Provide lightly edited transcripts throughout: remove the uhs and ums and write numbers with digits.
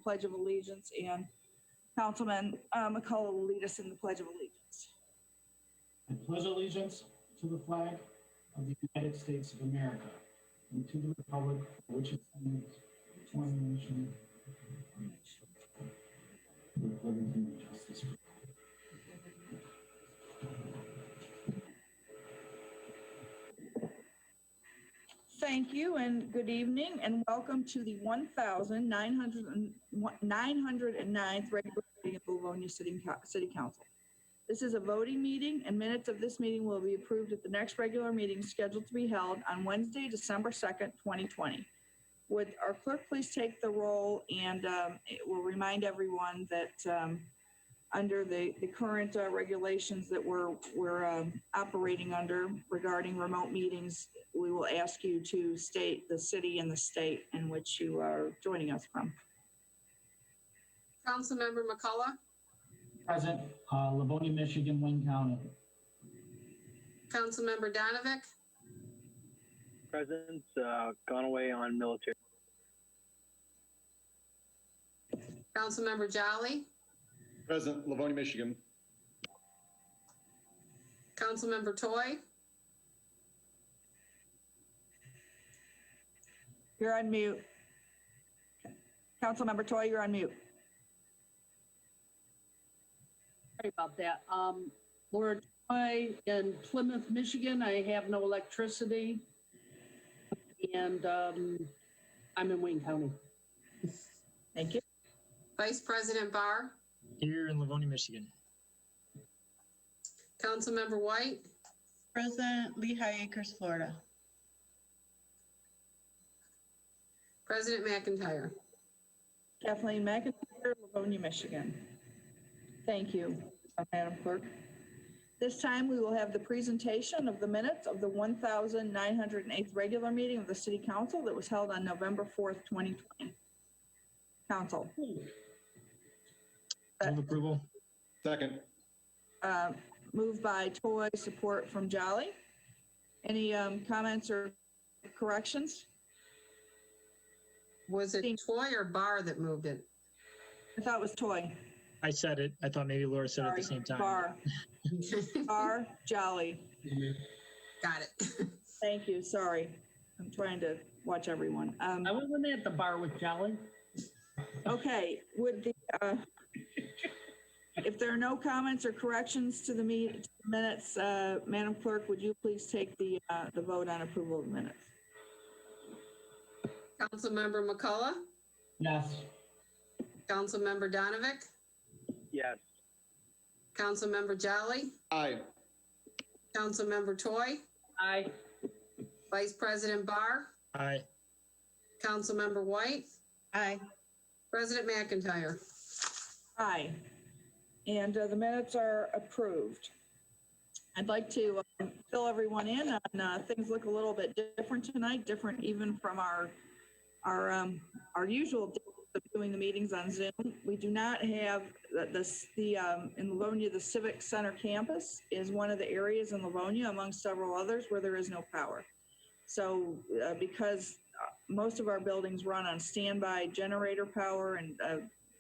Pledge of Allegiance, and Councilman McCullough will lead us in the Pledge of Allegiance. I pledge allegiance to the flag of the United States of America and to the republic for which it stands, one nation, with liberty and justice for all. Thank you and good evening and welcome to the 909th regular meeting of the Livonia City Council. This is a voting meeting and minutes of this meeting will be approved at the next regular meeting scheduled to be held on Wednesday, December 2nd, 2020. Would our clerk please take the roll, and it will remind everyone that under the current regulations that we're operating under regarding remote meetings, we will ask you to state the city and the state in which you are joining us from. Councilmember McCullough. Present, Livonia, Michigan, Wayne County. Councilmember Donovic. Present, gone away on military. Councilmember Jolly. Present, Livonia, Michigan. Councilmember Toy. You're on mute. Councilmember Toy, you're on mute. Sorry about that. Laura Toy in Plymouth, Michigan. I have no electricity. And I'm in Wayne County. Thank you. Vice President Barr. Here in Livonia, Michigan. Councilmember White. President, Lehigh Acres, Florida. President McIntyre. Kathleen McIntyre, Livonia, Michigan. Thank you, Madam Clerk. This time we will have the presentation of the minutes of the 1908th regular meeting of the City Council that was held on November 4th, 2020. Council. Move approval. Second. Moved by Toy, support from Jolly. Any comments or corrections? Was it Toy or Barr that moved it? I thought it was Toy. I said it. I thought maybe Laura said it at the same time. Barr. Barr, Jolly. Got it. Thank you. Sorry. I'm trying to watch everyone. I wasn't at the bar with Jolly. Okay. Would the if there are no comments or corrections to the minutes, Madam Clerk, would you please take the vote on approval of the minutes? Councilmember McCullough. Yes. Councilmember Donovic. Yes. Councilmember Jolly. Aye. Councilmember Toy. Aye. Vice President Barr. Aye. Councilmember White. Aye. President McIntyre. Aye. And the minutes are approved. I'd like to fill everyone in on things look a little bit different tonight, different even from our usual days of doing the meetings on Zoom. We do not have in Livonia, the Civic Center campus is one of the areas in Livonia among several others where there is no power. So because most of our buildings run on standby generator power and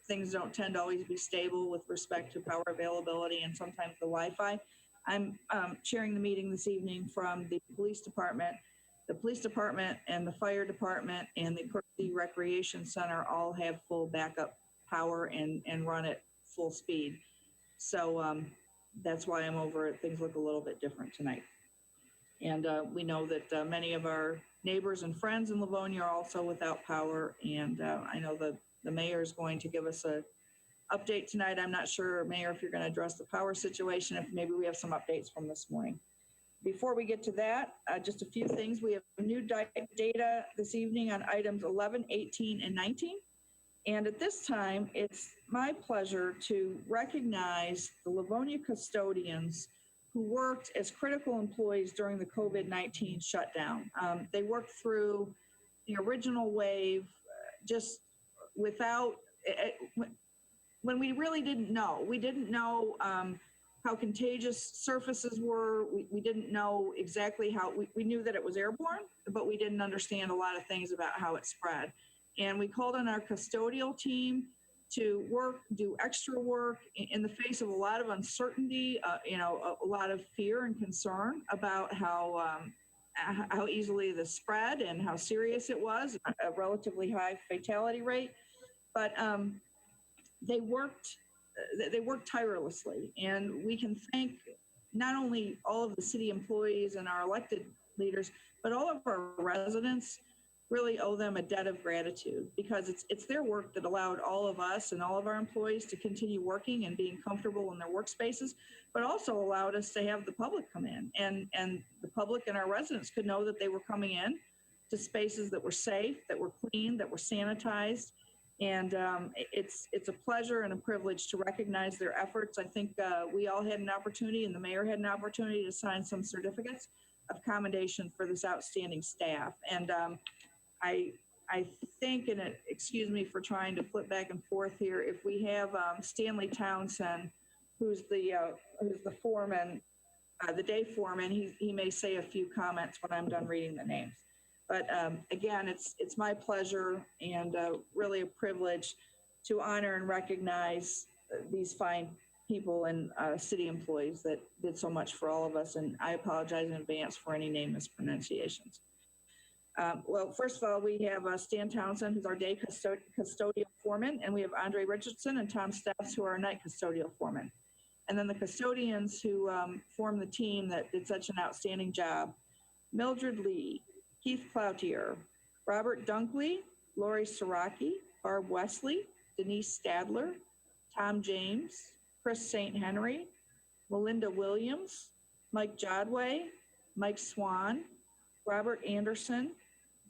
things don't tend to always be stable with respect to power availability and sometimes the Wi-Fi. I'm chairing the meeting this evening from the police department. The police department and the fire department and the recreation center all have full backup power and run at full speed. So that's why I'm over it. Things look a little bit different tonight. And we know that many of our neighbors and friends in Livonia are also without power. And I know the mayor is going to give us a update tonight. I'm not sure, Mayor, if you're going to address the power situation, if maybe we have some updates from this morning. Before we get to that, just a few things. We have new data this evening on items 11, 18, and 19. And at this time, it's my pleasure to recognize the Livonia custodians who worked as critical employees during the COVID-19 shutdown. They worked through the original wave just without, when we really didn't know. We didn't know how contagious surfaces were. We didn't know exactly how, we knew that it was airborne, but we didn't understand a lot of things about how it spread. And we called on our custodial team to work, do extra work in the face of a lot of uncertainty, a lot of fear and concern about how easily this spread and how serious it was, a relatively high fatality rate. But they worked tirelessly, and we can thank not only all of the city employees and our elected leaders, but all of our residents. Really owe them a debt of gratitude, because it's their work that allowed all of us and all of our employees to continue working and being comfortable in their workspaces, but also allowed us to have the public come in, and the public and our residents could know that they were coming in to spaces that were safe, that were clean, that were sanitized. And it's a pleasure and a privilege to recognize their efforts. I think we all had an opportunity, and the mayor had an opportunity, to sign some certificates of commendation for this outstanding staff. And I think, and excuse me for trying to flip back and forth here, if we have Stanley Townsend, who's the foreman, the day foreman, he may say a few comments when I'm done reading the names. But again, it's my pleasure and really a privilege to honor and recognize these fine people and city employees that did so much for all of us. And I apologize in advance for any name mispronunciations. Well, first of all, we have Stan Townsend, who's our day custodial foreman, and we have Andre Richardson and Tom Steffs, who are our night custodial foreman. And then the custodians who formed the team that did such an outstanding job: Mildred Lee, Keith Cloutier, Robert Dunkley, Lori Siraki, Barb Wesley, Denise Stadler, Tom James, Chris St. Henry, Melinda Williams, Mike Jodway, Mike Swan, Robert Anderson,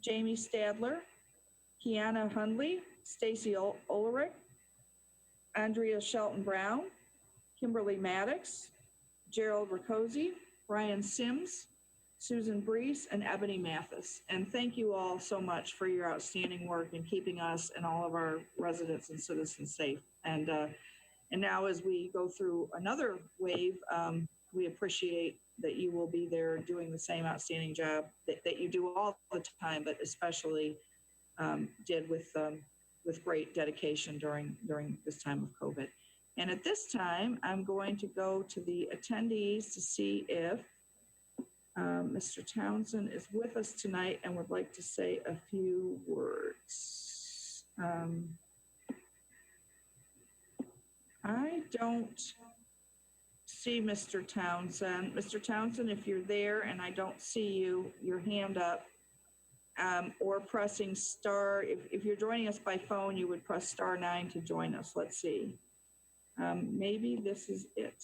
Jamie Stadler, Kiana Hundley, Stacy Ulrich, Andrea Shelton Brown, Kimberly Maddox, Gerald Riccozzi, Brian Sims, Susan Brees, and Ebony Mathis. And thank you all so much for your outstanding work in keeping us and all of our residents and citizens safe. And now, as we go through another wave, we appreciate that you will be there doing the same outstanding job that you do all the time, but especially did with great dedication during this time of COVID. And at this time, I'm going to go to the attendees to see if Mr. Townsend is with us tonight and would like to say a few words. I don't see Mr. Townsend. Mr. Townsend, if you're there and I don't see you, your hand up, or pressing star. If you're joining us by phone, you would press *9 to join us. Let's see. Maybe this is it.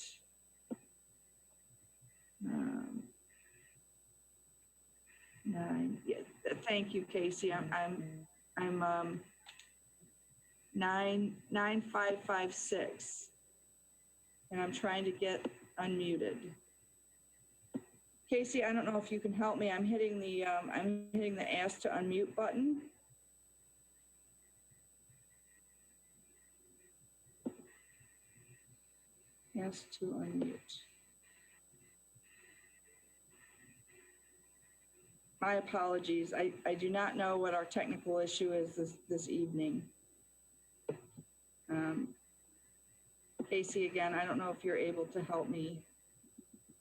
9. Yeah, thank you, Casey. I'm 9556. And I'm trying to get unmuted. Casey, I don't know if you can help me. I'm hitting the ask to unmute button. Ask to unmute. My apologies. I do not know what our technical issue is this evening. Casey, again, I don't know if you're able to help me.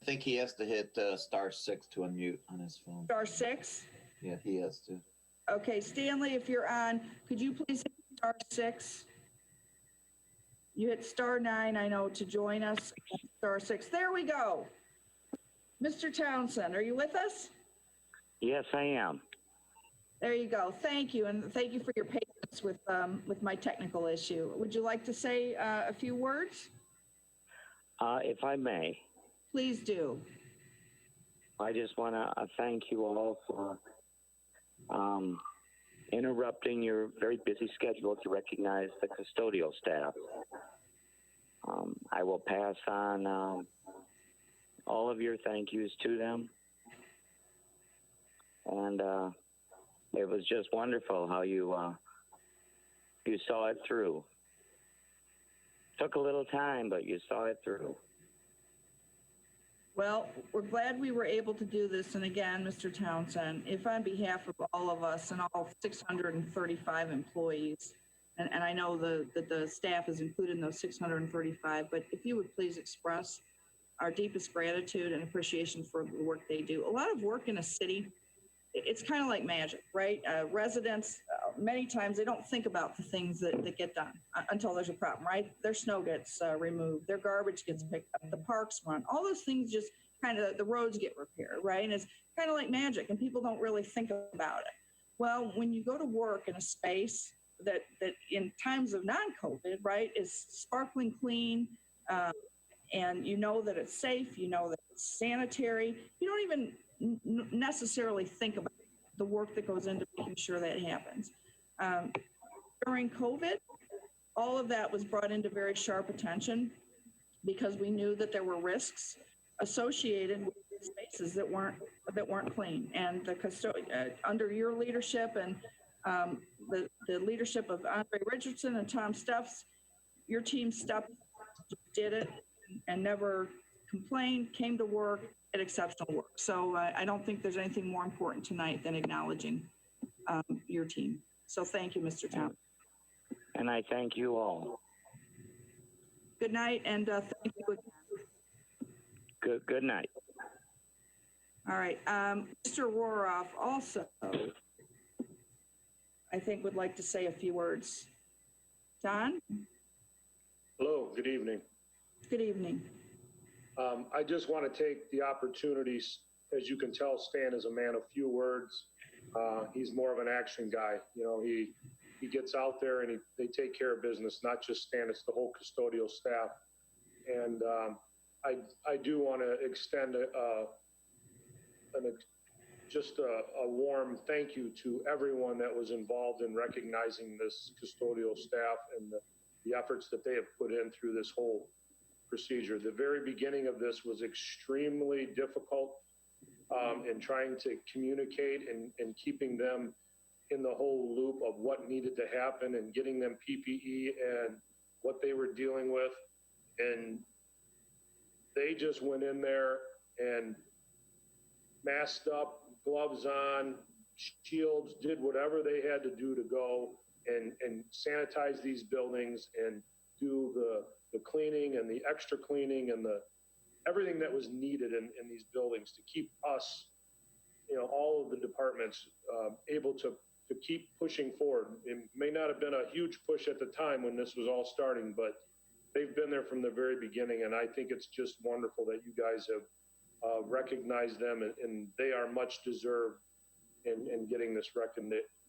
I think he has to hit *6 to unmute on his phone. *6? Yeah, he has to. Okay, Stanley, if you're on, could you please hit *6? You hit *9, I know, to join us. *6. There we go. Mr. Townsend, are you with us? Yes, I am. There you go. Thank you, and thank you for your patience with my technical issue. Would you like to say a few words? If I may. Please do. I just want to thank you all for interrupting your very busy schedule to recognize the custodial staff. I will pass on all of your thank yous to them. And it was just wonderful how you saw it through. Took a little time, but you saw it through. Well, we're glad we were able to do this. And again, Mr. Townsend, if on behalf of all of us and all 635 employees, and I know that the staff is included in those 635, but if you would please express our deepest gratitude and appreciation for the work they do. A lot of work in a city, it's kind of like magic, right? Residents, many times they don't think about the things that get done until there's a problem, right? Their snow gets removed, their garbage gets picked up, the parks run, all those things just kind of, the roads get repaired, right? And it's kind of like magic and people don't really think about it. Well, when you go to work in a space that in times of non-COVID, right, is sparkling clean, and you know that it's safe, you know that it's sanitary, you don't even necessarily think about the work that goes into making sure that happens. During COVID, all of that was brought into very sharp attention because we knew that there were risks associated with spaces that weren't clean. And under your leadership and the leadership of Andre Richardson and Tom Stuffs, your team did it and never complained, came to work, did exceptional work. So I don't think there's anything more important tonight than acknowledging your team. So thank you, Mr. Tom. And I thank you all. Good night, and thank you. Good night. All right, Mr. Roroff also, I think would like to say a few words. Don? Hello, good evening. Good evening. I just want to take the opportunities, as you can tell, Stan is a man of few words. He's more of an action guy. You know, he gets out there and they take care of business, not just Stan, it's the whole custodial staff. And I do want to extend just a warm thank you to everyone that was involved in recognizing this custodial staff and the efforts that they have put in through this whole procedure. The very beginning of this was extremely difficult in trying to communicate and keeping them in the whole loop of what needed to happen and getting them PPE and what they were dealing with. And they just went in there and masked up, gloves on, shields, did whatever they had to do to go and sanitize these buildings and do the cleaning and the extra cleaning and everything that was needed in these buildings to keep us, you know, all of the departments able to keep pushing forward. It may not have been a huge push at the time when this was all starting, but they've been there from the very beginning. And I think it's just wonderful that you guys have recognized them and they are much deserved in getting this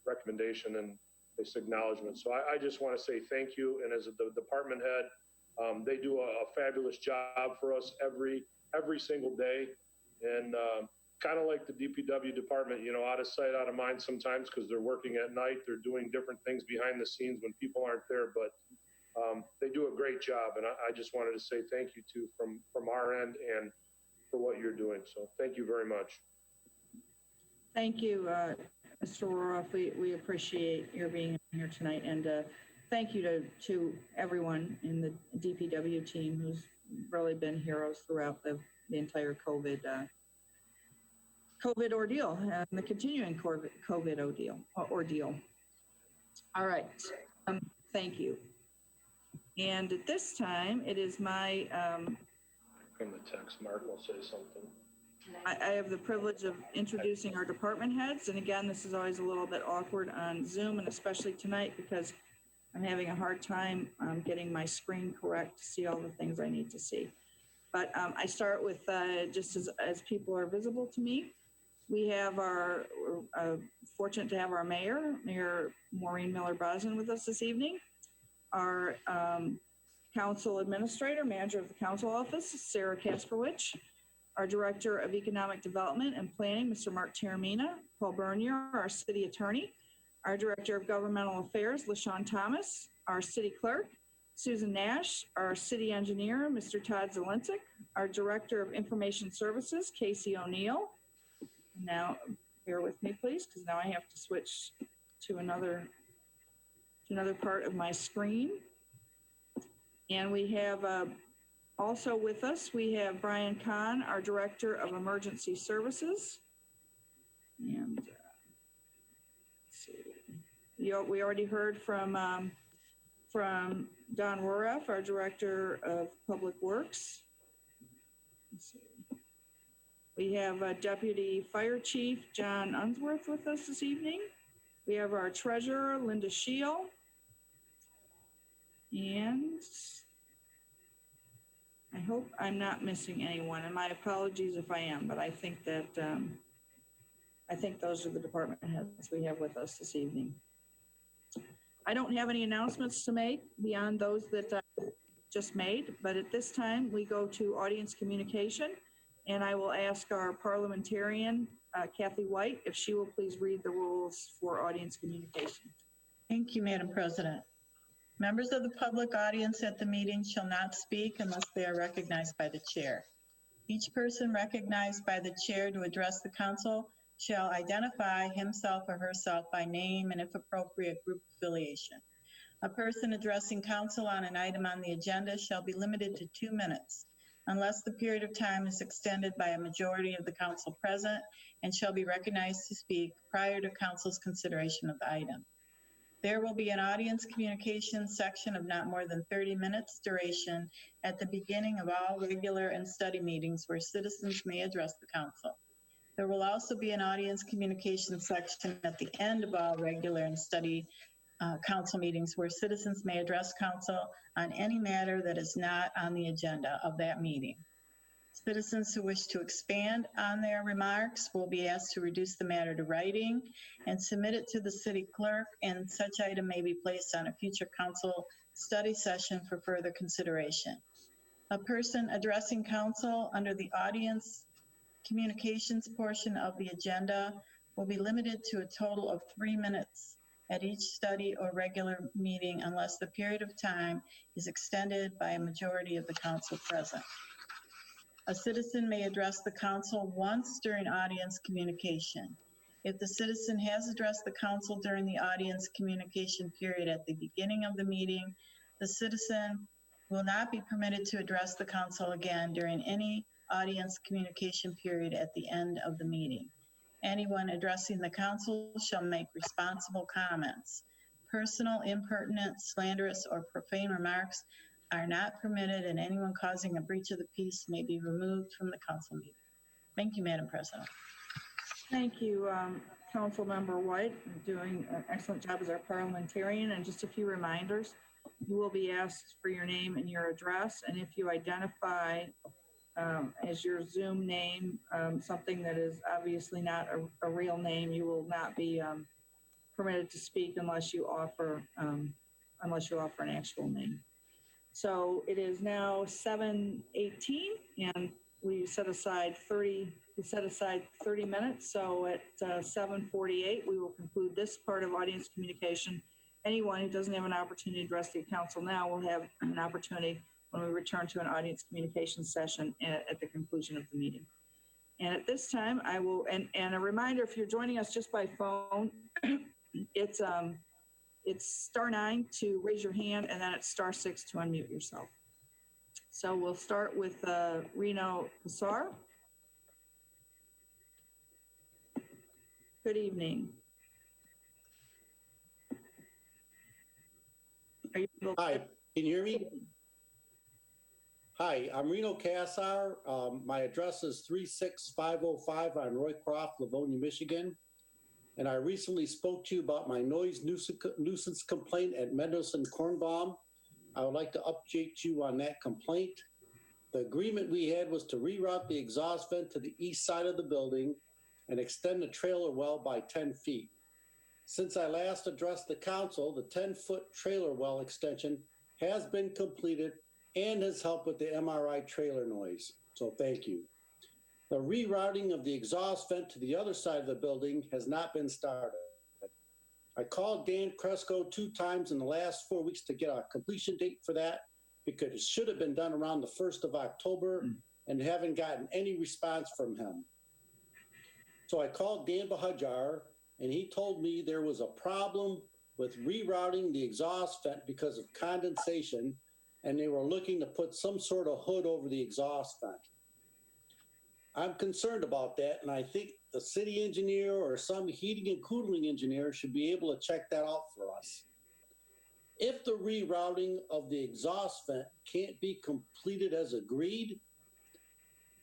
recommendation and this acknowledgement. So I just want to say thank you. And as the department head, they do a fabulous job for us every single day. And kind of like the DPW department, you know, out of sight, out of mind sometimes because they're working at night, they're doing different things behind the scenes when people aren't there, but they do a great job. And I just wanted to say thank you too from our end and for what you're doing. So thank you very much. Thank you, Mr. Roroff. We appreciate your being here tonight. And thank you to everyone in the DPW team who's really been heroes throughout the entire COVID ordeal and the continuing COVID ordeal. All right, thank you. And at this time, it is my... From the text, Mark will say something. I have the privilege of introducing our department heads. And again, this is always a little bit awkward on Zoom, and especially tonight because I'm having a hard time getting my screen correct to see all the things I need to see. But I start with just as people are visible to me. We have we're fortunate to have our Mayor Maureen Miller-Brosnan with us this evening. Our Council Administrator, Manager of the Council Office, Sarah Kasperwich. Our Director of Economic Development and Planning, Mr. Mark Taramina. Paul Bernier, our City Attorney. Our Director of Governmental Affairs, LaShawn Thomas. Our City Clerk, Susan Nash. Our City Engineer, Mr. Todd Zielinczyk. Our Director of Information Services, Casey O'Neill. Now, bear with me, please, because now I have to switch to another part of my screen. And we have also with us, we have Brian Kahn, our Director of Emergency Services. And let's see. We already heard from from Don Roraff, our Director of Public Works. Let's see. We have Deputy Fire Chief John Unsworth with us this evening. We have our Treasurer, Linda Scheel. And I hope I'm not missing anyone, and my apologies if I am, but I think that, I think those are the department heads we have with us this evening. I don't have any announcements to make beyond those that I just made, but at this time we go to audience communication, and I will ask our parliamentarian, Kathy White, if she will please read the rules for audience communication. Thank you, Madam President. Members of the public audience at the meeting shall not speak unless they are recognized by the chair. Each person recognized by the chair to address the council shall identify himself or herself by name and, if appropriate, group affiliation. A person addressing council on an item on the agenda shall be limited to 2 minutes, unless the period of time is extended by a majority of the council present, and shall be recognized to speak prior to council's consideration of the item. There will be an audience communications section of not more than 30 minutes duration at the beginning of all regular and study meetings where citizens may address the council. There will also be an audience communications section at the end of all regular and study council meetings where citizens may address council on any matter that is not on the agenda of that meeting. Citizens who wish to expand on their remarks will be asked to reduce the matter to writing and submit it to the city clerk, and such item may be placed on a future council study session for further consideration. A person addressing council under the audience communications portion of the agenda will be limited to a total of 3 minutes at each study or regular meeting unless the period of time is extended by a majority of the council present. A citizen may address the council once during audience communication. If the citizen has addressed the council during the audience communication period at the beginning of the meeting, the citizen will not be permitted to address the council again during any audience communication period at the end of the meeting. Anyone addressing the council shall make responsible comments. Personal, impertinent, slanderous, or profane remarks are not permitted, and anyone causing a breach of the peace may be removed from the council meeting. Thank you, Madam President. Thank you, Councilmember White, doing an excellent job as our parliamentarian. And just a few reminders, you will be asked for your name and your address, and if you identify as your Zoom name something that is obviously not a real name, you will not be permitted to speak unless you offer an actual name. So it is now 7:18, and we set aside 30 minutes. So at 7:48, we will conclude this part of audience communication. Anyone who doesn't have an opportunity to address the council now will have an opportunity when we return to an audience communication session at the conclusion of the meeting. And at this time, I will, and a reminder, if you're joining us just by phone, it's *9 to raise your hand, and then it's *6 to unmute yourself. So we'll start with Reno Kassar. Good evening. Are you able to- Hi, can you hear me? Hi, I'm Reno Kassar. My address is 36505 on Roycroft, Livonia, Michigan. And I recently spoke to you about my noise nuisance complaint at Mendelson Kornbaum. I would like to update you on that complaint. The agreement we had was to reroute the exhaust vent to the east side of the building and extend the trailer well by 10 feet. Since I last addressed the council, the 10-foot trailer well extension has been completed and has helped with the MRI trailer noise. So thank you. The rerouting of the exhaust vent to the other side of the building has not been started. I called Dan Cresco 2 times in the last 4 weeks to get a completion date for that, because it should have been done around the 1st of October and haven't gotten any response from him. So I called Dan Bahajar, and he told me there was a problem with rerouting the exhaust vent because of condensation, and they were looking to put some sort of hood over the exhaust vent. I'm concerned about that, and I think the city engineer or some heating and cooling engineer should be able to check that out for us. if the rerouting of the exhaust vent can't be completed as agreed,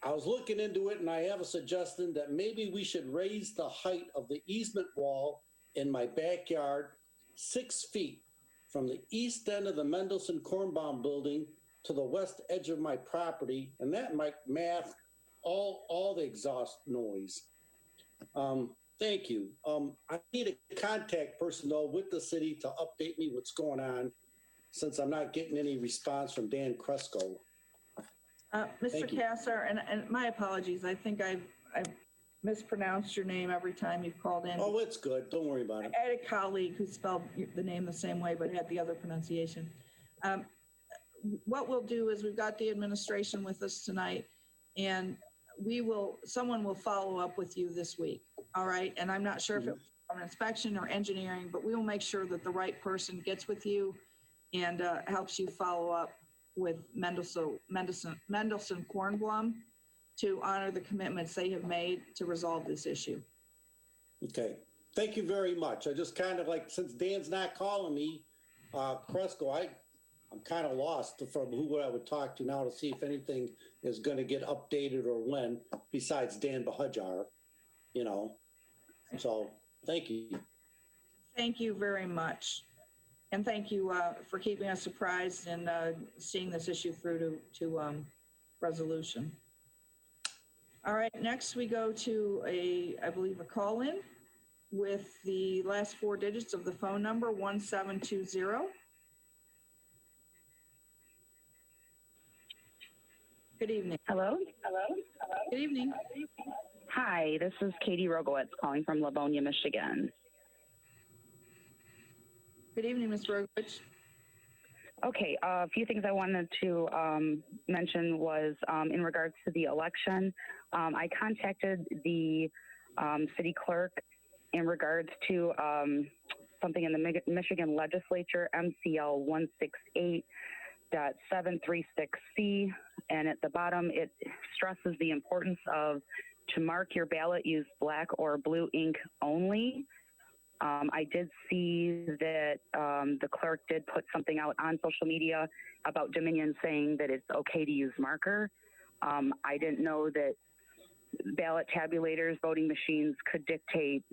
I was looking into it and I have a suggestion that maybe we should raise the height of the easement wall in my backyard 6 feet from the east end of the Mendelson Kornbaum building to the west edge of my property, and that might mask all the exhaust noise. Thank you. I need a contact person though with the city to update me what's going on, since I'm not getting any response from Dan Cresco. Mr. Thank you. Kasser, and my apologies, I think I've mispronounced your name every time you've called in. Oh, it's good. Don't worry about it. I had a colleague who spelled the name the same way, but had the other pronunciation. What we'll do is we've got the administration with us tonight, and someone will follow up with you this week, all right? And I'm not sure if it's from inspection or engineering, but we will make sure that the right person gets with you and helps you follow up with Mendelson Kornblum to honor the commitments they have made to resolve this issue. Okay. Thank you very much. I just kind of like, since Dan's not calling me, Cresco, I'm kind of lost from who I would talk to now to see if anything is going to get updated or when, besides Dan Bahajar, you know. So thank you. Thank you very much. And thank you for keeping us surprised and seeing this issue through to resolution. All right, next we go to I believe a call-in with the last 4 digits of the phone number 1720. Good evening. Hello? Good evening. Hi, this is Katie Rogowitz calling from Livonia, Michigan. Good evening, Ms. Rogovich. Okay, a few things I wanted to mention was in regards to the election. I contacted the city clerk in regards to something in the Michigan legislature, MCL 168.736C, and at the bottom it stresses the importance of to mark your ballot, use black or blue ink only. I did see that the clerk did put something out on social media about Dominion saying that it's okay to use marker. I didn't know that ballot tabulators, voting machines could dictate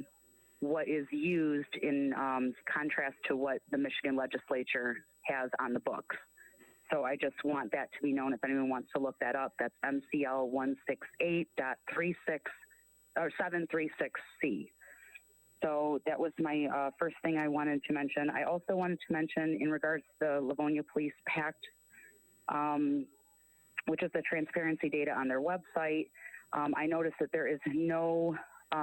what is used in contrast to what the Michigan legislature has on the books. So I just want that to be known if anyone wants to look that up. That's MCL 168.736C. So that was my first thing I wanted to mention. I also wanted to mention in regards to the Livonia Police Pact, which is the transparency data on their website. I noticed that there is no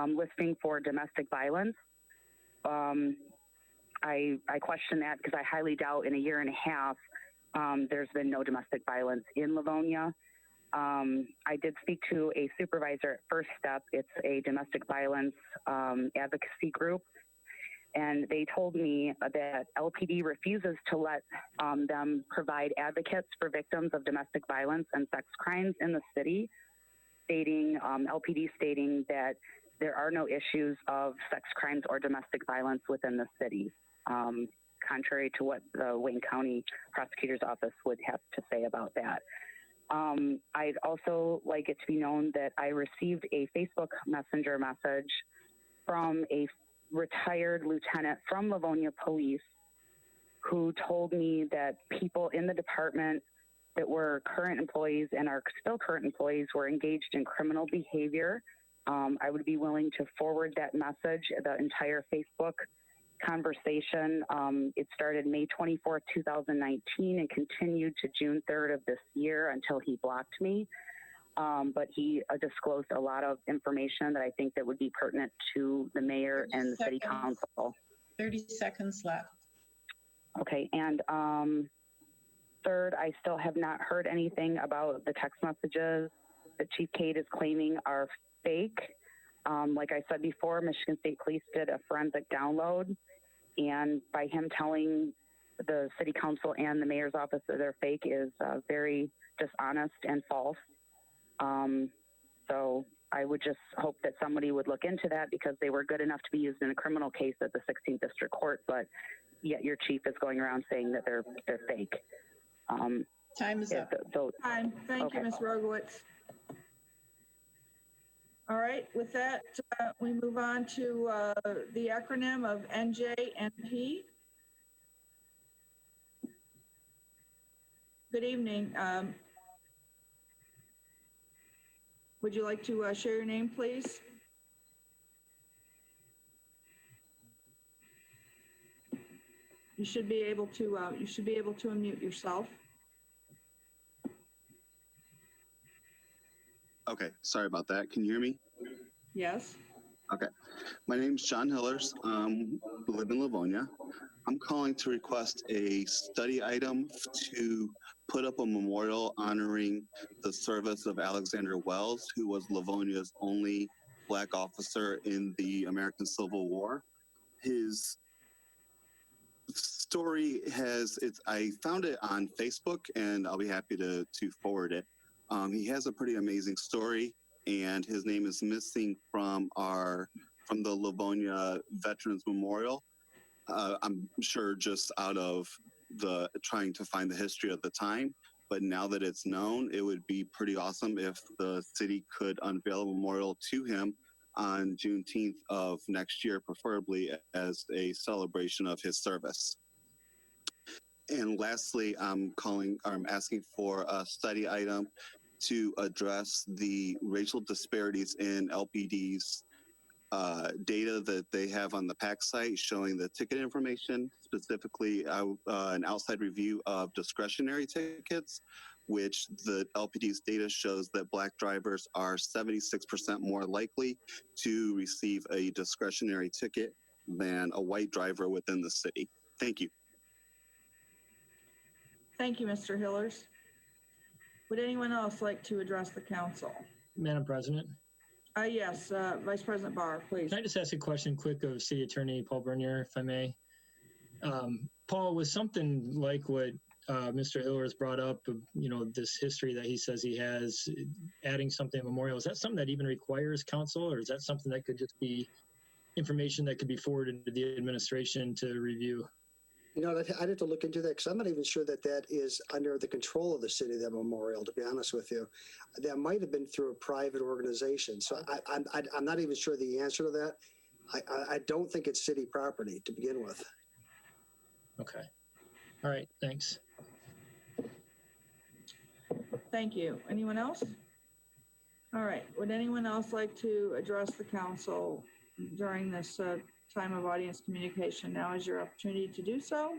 listing for domestic violence. I question that because I highly doubt in a year and a half there's been no domestic violence in Livonia. I did speak to a supervisor at First Step. It's a domestic violence advocacy group. And they told me that LPD refuses to let them provide advocates for victims of domestic violence and sex crimes in the city, LPD stating that there are no issues of sex crimes or domestic violence within the city, contrary to what the Wayne County Prosecutor's Office would have to say about that. I'd also like it to be known that I received a Facebook Messenger message from a retired lieutenant from Livonia Police who told me that people in the department that were current employees and are still current employees were engaged in criminal behavior. I would be willing to forward that message, the entire Facebook conversation. It started May 24th, 2019 and continued to June 3rd of this year until he blocked me. But he disclosed a lot of information that I think that would be pertinent to the mayor and the city council. 30 seconds left. Okay, and third, I still have not heard anything about the text messages that Chief Cade is claiming are fake. Like I said before, Michigan State Police did a forensic download, and by him telling the city council and the mayor's office that they're fake is very dishonest and false. So I would just hope that somebody would look into that because they were good enough to be used in a criminal case at the 16th District Court, but yet your chief is going around saying that they're fake. Time is up. Time. Thank you, Ms. Rogowitz. All right, with that, we move on to the acronym of NJNP. Good evening. Would you like to share your name, please? You should be able to unmute yourself. Okay, sorry about that. Can you hear me? Yes. Okay. My name's John Hillers. Live in Livonia. I'm calling to request a study item to put up a memorial honoring the service of Alexander Wells, who was Livonia's only Black officer in the American Civil War. His story I found it on Facebook, and I'll be happy to forward it. He has a pretty amazing story, and his name is missing from the Livonia Veterans Memorial. I'm sure just out of the trying to find the history of the time, but now that it's known, it would be pretty awesome if the city could unveil a memorial to him on Juneteenth of next year, preferably as a celebration of his service. And lastly, I'm asking for a study item to address the racial disparities in LPD's data that they have on the PAC site showing the ticket information, specifically an outside review of discretionary tickets, which the LPD's data shows that Black drivers are 76% more likely to receive a discretionary ticket than a white driver within the city. Thank you. Thank you, Mr. Hillers. Would anyone else like to address the council? Madam President, Yes, Vice President Barr, please. can I just ask a question quick of City Attorney Paul Bernier, if I may? Paul, was something like what Mr. Hillers brought up, this history that he says he has, adding something memorial, is that something that even requires council, or is that something that could just be information that could be forwarded to the administration to review? I'd have to look into that because I'm not even sure that is under the control of the city, that memorial, to be honest with you. That might have been through a private organization. So I'm not even sure the answer to that. I don't think it's city property to begin with. Okay. All right. Thanks. Thank you. Anyone else? All right. Would anyone else like to address the council during this time of audience communication? Now is your opportunity to do so.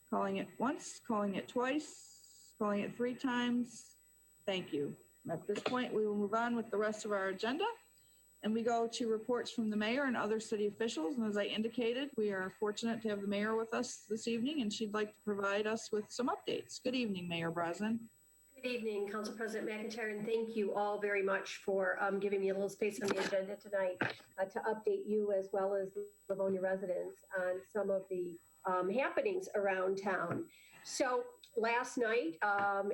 Calling it once, calling it twice, calling it 3 times. Thank you. At this point, we will move on with the rest of our agenda, and we go to reports from the mayor and other city officials. And as I indicated, we are fortunate to have the mayor with us this evening, and she'd like to provide us with some updates. Good evening, Mayor Brosnan. Good evening, Council President McIntyre, and thank you all very much for giving me a little space on the agenda tonight to update you as well as Livonia residents on some of the happenings around town. So last night,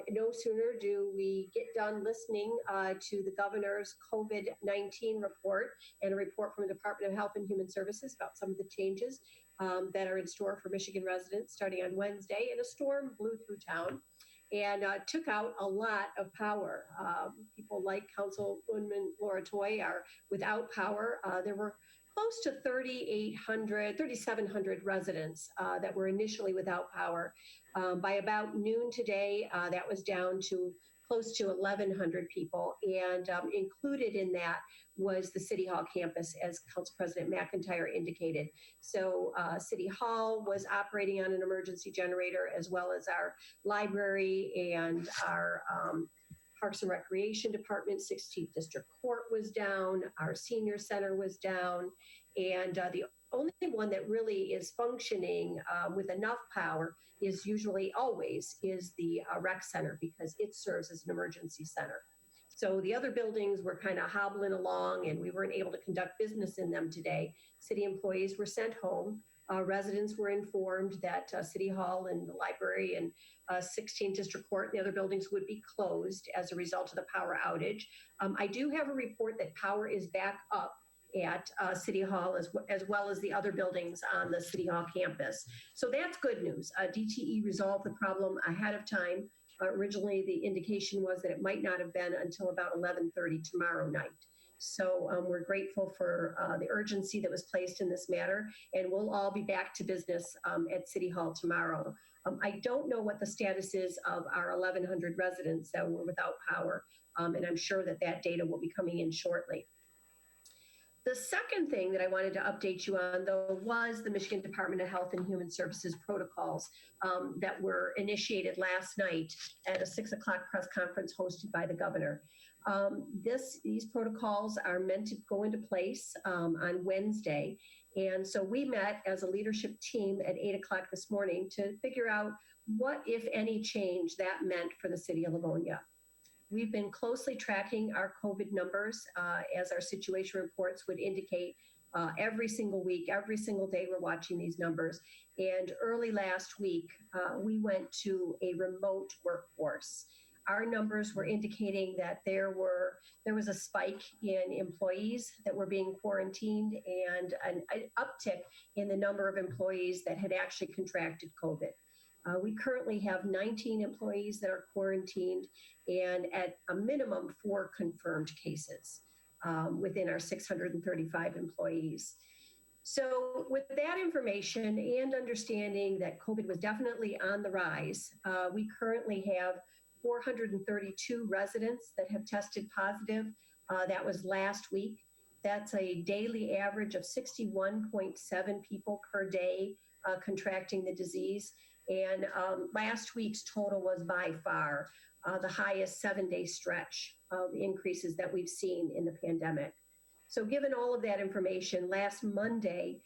no sooner do we get done listening to the governor's COVID-19 report and a report from the Department of Health and Human Services about some of the changes that are in store for Michigan residents starting on Wednesday, and a storm blew through town and took out a lot of power. People like Councilwoman Laura Toy are without power. There were close to 3,700 residents that were initially without power. By about noon today, that was down to close to 1,100 people, and included in that was the City Hall campus, as Council President McIntyre indicated. So City Hall was operating on an emergency generator, as well as our library and our Parks and Recreation Department. 16th District Court was down, our senior center was down, and the only one that really is functioning with enough power is always the rec center, because it serves as an emergency center. So the other buildings were kind of hobbling along, and we weren't able to conduct business in them today. City employees were sent home. Residents were informed that City Hall and the library and 16th District Court and the other buildings would be closed as a result of the power outage. I do have a report that power is back up at City Hall as well as the other buildings on the City Hall campus. So that's good news. DTE resolved the problem ahead of time. Originally, the indication was that it might not have been until about 11:30 tomorrow night. So we're grateful for the urgency that was placed in this matter, and we'll all be back to business at City Hall tomorrow. I don't know what the status is of our 1,100 residents that were without power, and I'm sure that that data will be coming in shortly. The second thing that I wanted to update you on, though, was the Michigan Department of Health and Human Services protocols that were initiated last night at a 6 o'clock press conference hosted by the governor. These protocols are meant to go into place on Wednesday. And so we met as a leadership team at 8 o'clock this morning to figure out what, if any, change that meant for the city of Livonia. We've been closely tracking our COVID numbers as our situation reports would indicate every single week, every single day we're watching these numbers. And early last week, we went to a remote workforce. Our numbers were indicating that there was a spike in employees that were being quarantined and an uptick in the number of employees that had actually contracted COVID. We currently have 19 employees that are quarantined and at a minimum 4 confirmed cases within our 635 employees. So with that information and understanding that COVID was definitely on the rise, we currently have 432 residents that have tested positive. That was last week. That's a daily average of 61.7 people per day contracting the disease. And last week's total was by far the highest 7-day stretch of increases that we've seen in the pandemic. So given all of that information, last Monday,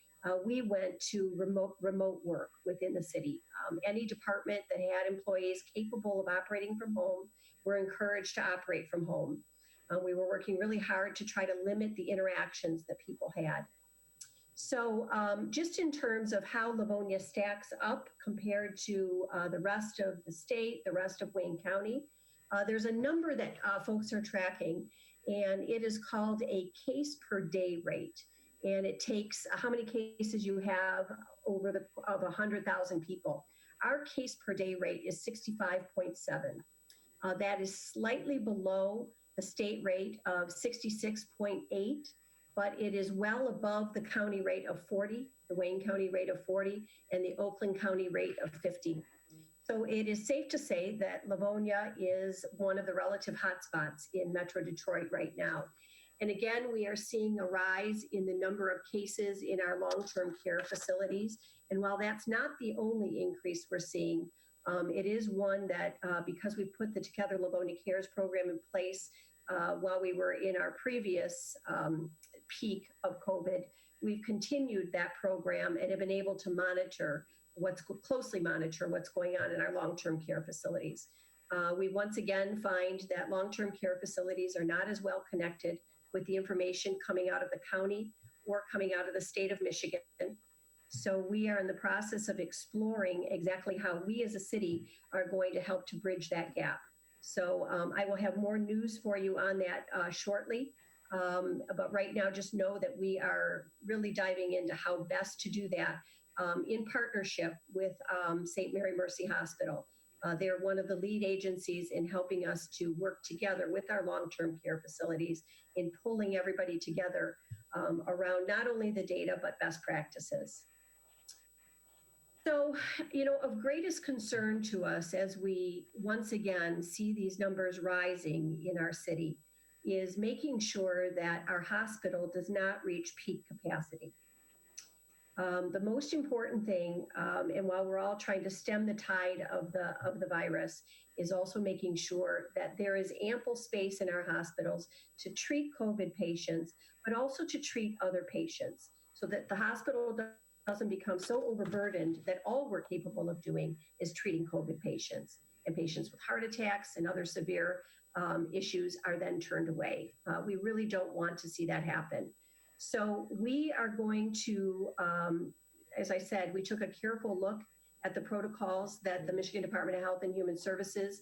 we went to remote work within the city. Any department that had employees capable of operating from home were encouraged to operate from home. We were working really hard to try to limit the interactions that people had. So just in terms of how Livonia stacks up compared to the rest of the state, the rest of Wayne County, there's a number that folks are tracking, and it is called a case per day rate. And it takes how many cases you have over of 100,000 people. Our case per day rate is 65.7. That is slightly below the state rate of 66.8, but it is well above the county rate of 40, the Wayne County rate of 40, and the Oakland County rate of 50. So it is safe to say that Livonia is one of the relative hotspots in Metro Detroit right now. And again, we are seeing a rise in the number of cases in our long-term care facilities. And while that's not the only increase we're seeing, it is one that because we put the Together Livonia Cares program in place while we were in our previous peak of COVID, we've continued that program and have been able to closely monitor what's going on in our long-term care facilities. We once again find that long-term care facilities are not as well connected with the information coming out of the county or coming out of the state of Michigan. So we are in the process of exploring exactly how we as a city are going to help to bridge that gap. So I will have more news for you on that shortly. But right now, just know that we are really diving into how best to do that in partnership with St. Mary Mercy Hospital. They're one of the lead agencies in helping us to work together with our long-term care facilities in pulling everybody together around not only the data, but best practices. So, of greatest concern to us as we once again see these numbers rising in our city is making sure that our hospital does not reach peak capacity. The most important thing, and while we're all trying to stem the tide of the virus, is also making sure that there is ample space in our hospitals to treat COVID patients, but also to treat other patients so that the hospital doesn't become so overburdened that all we're capable of doing is treating COVID patients, and patients with heart attacks and other severe issues are then turned away. We really don't want to see that happen. So we are going to as I said, we took a careful look at the protocols that the Michigan Department of Health and Human Services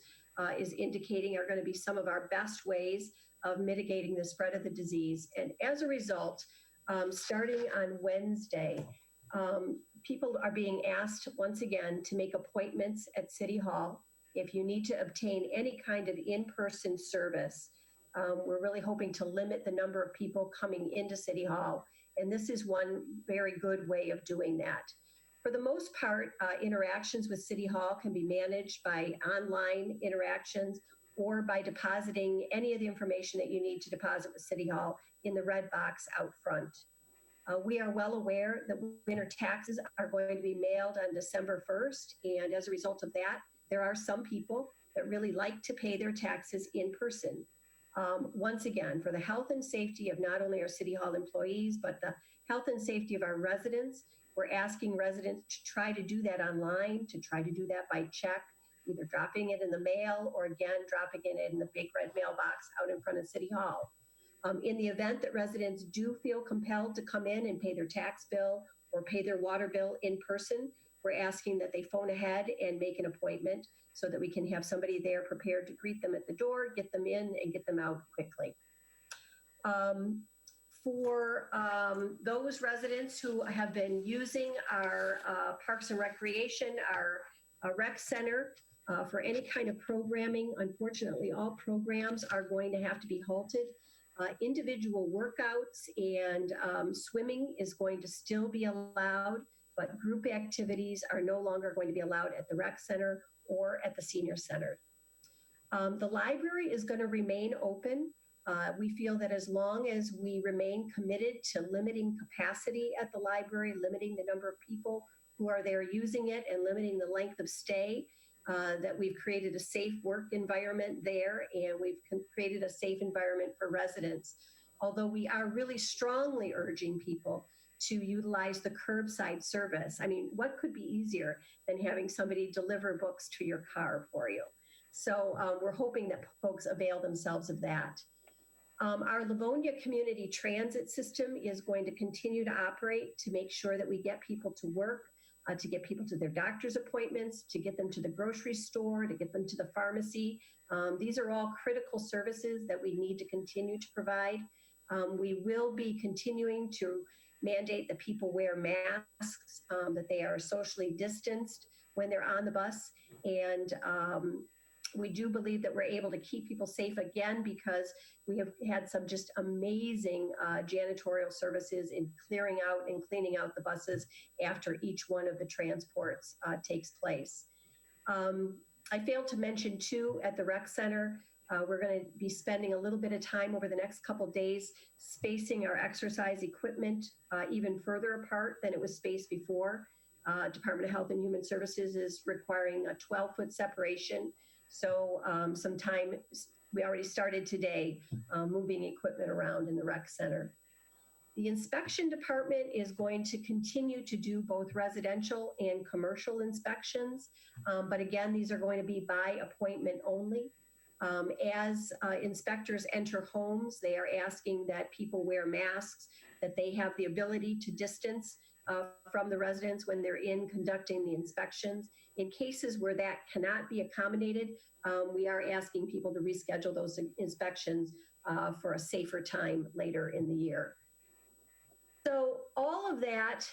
is indicating are going to be some of our best ways of mitigating the spread of the disease. And as a result, starting on Wednesday, people are being asked once again to make appointments at City Hall. If you need to obtain any kind of in-person service, we're really hoping to limit the number of people coming into City Hall. And this is one very good way of doing that. For the most part, interactions with City Hall can be managed by online interactions or by depositing any of the information that you need to deposit with City Hall in the red box out front. We are well aware that winter taxes are going to be mailed on December 1st. And as a result of that, there are some people that really like to pay their taxes in person. Once again, for the health and safety of not only our City Hall employees, but the health and safety of our residents, we're asking residents to try to do that online, to try to do that by check, either dropping it in the mail or again, dropping it in the big red mailbox out in front of City Hall. In the event that residents do feel compelled to come in and pay their tax bill or pay their water bill in person, we're asking that they phone ahead and make an appointment so that we can have somebody there prepared to greet them at the door, get them in, and get them out quickly. For those residents who have been using our Parks and Recreation, our rec center, for any kind of programming, unfortunately, all programs are going to have to be halted. Individual workouts and swimming is going to still be allowed, but group activities are no longer going to be allowed at the rec center or at the senior center. The library is going to remain open. We feel that as long as we remain committed to limiting capacity at the library, limiting the number of people who are there using it, and limiting the length of stay, that we've created a safe work environment there, and we've created a safe environment for residents. Although we are really strongly urging people to utilize the curbside service. I mean, what could be easier than having somebody deliver books to your car for you? So we're hoping that folks avail themselves of that. Our Livonia community transit system is going to continue to operate to make sure that we get people to work, to get people to their doctor's appointments, to get them to the grocery store, to get them to the pharmacy. These are all critical services that we need to continue to provide. We will be continuing to mandate that people wear masks, that they are socially distanced when they're on the bus. And we do believe that we're able to keep people safe again because we have had some just amazing janitorial services in clearing out and cleaning out the buses after each one of the transports takes place. I failed to mention too, at the rec center, we're going to be spending a little bit of time over the next couple of days spacing our exercise equipment even further apart than it was spaced before. Department of Health and Human Services is requiring a 12-foot separation. So sometime, we already started today moving equipment around in the rec center. The inspection department is going to continue to do both residential and commercial inspections. But again, these are going to be by appointment only. As inspectors enter homes, they are asking that people wear masks, that they have the ability to distance from the residents when they're in conducting the inspections. In cases where that cannot be accommodated, we are asking people to reschedule those inspections for a safer time later in the year. So all of that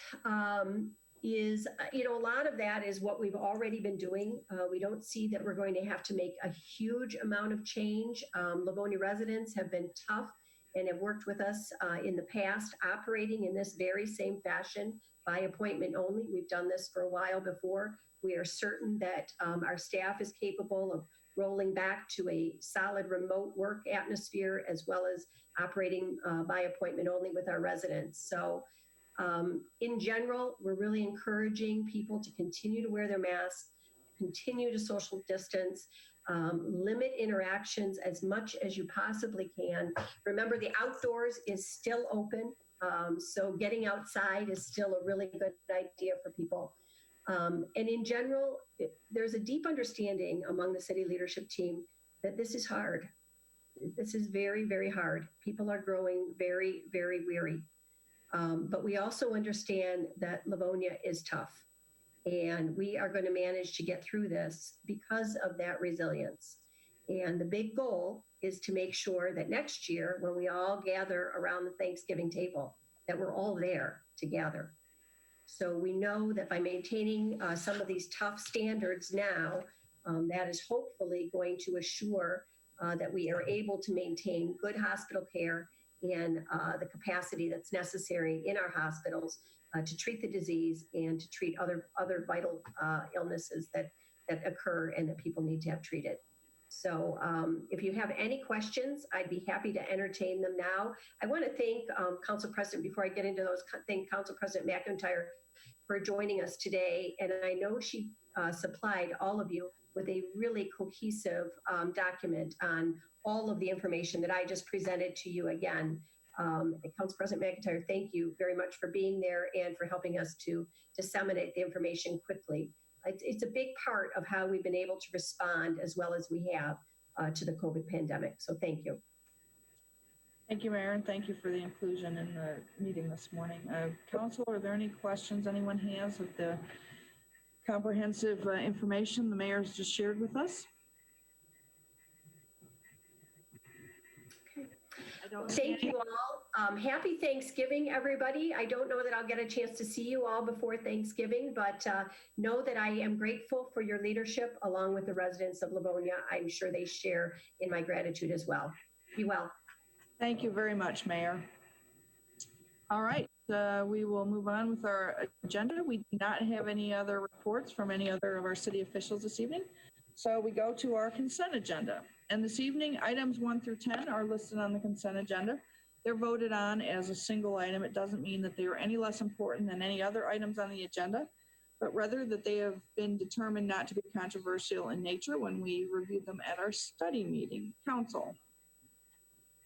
is, a lot of that is what we've already been doing. We don't see that we're going to have to make a huge amount of change. Livonia residents have been tough and have worked with us in the past, operating in this very same fashion by appointment only. We've done this for a while before. We are certain that our staff is capable of rolling back to a solid remote work atmosphere, as well as operating by appointment only with our residents. So in general, we're really encouraging people to continue to wear their masks, continue to social distance, limit interactions as much as you possibly can. Remember, the outdoors is still open, so getting outside is still a really good idea for people. And in general, there's a deep understanding among the city leadership team that this is hard. This is very, very hard. People are growing very, very weary. But we also understand that Livonia is tough, and we are going to manage to get through this because of that resilience. And the big goal is to make sure that next year, when we all gather around the Thanksgiving table, that we're all there together. So we know that by maintaining some of these tough standards now, that is hopefully going to assure that we are able to maintain good hospital care and the capacity that's necessary in our hospitals to treat the disease and to treat other vital illnesses that occur and that people need to have treated. So if you have any questions, I'd be happy to entertain them now. I want to thank Council President, before I get into those, thank Council President McIntyre for joining us today. And I know she supplied all of you with a really cohesive document on all of the information that I just presented to you again. Council President McIntyre, thank you very much for being there and for helping us to disseminate the information quickly. It's a big part of how we've been able to respond as well as we have to the COVID pandemic. So thank you. Thank you, Mayor, and thank you for the inclusion in the meeting this morning. Council, are there any questions anyone has of the comprehensive information the mayor's just shared with us? Thank you all. Happy Thanksgiving, everybody. I don't know that I'll get a chance to see you all before Thanksgiving, but know that I am grateful for your leadership along with the residents of Livonia. I'm sure they share in my gratitude as well. Be well. Thank you very much, Mayor. All right, we will move on with our agenda. We do not have any other reports from any other of our city officials this evening. So we go to our consent agenda. And this evening, items 1 through 10 are listed on the consent agenda. They're voted on as a single item. It doesn't mean that they are any less important than any other items on the agenda, but rather that they have been determined not to be controversial in nature when we reviewed them at our study meeting. Council.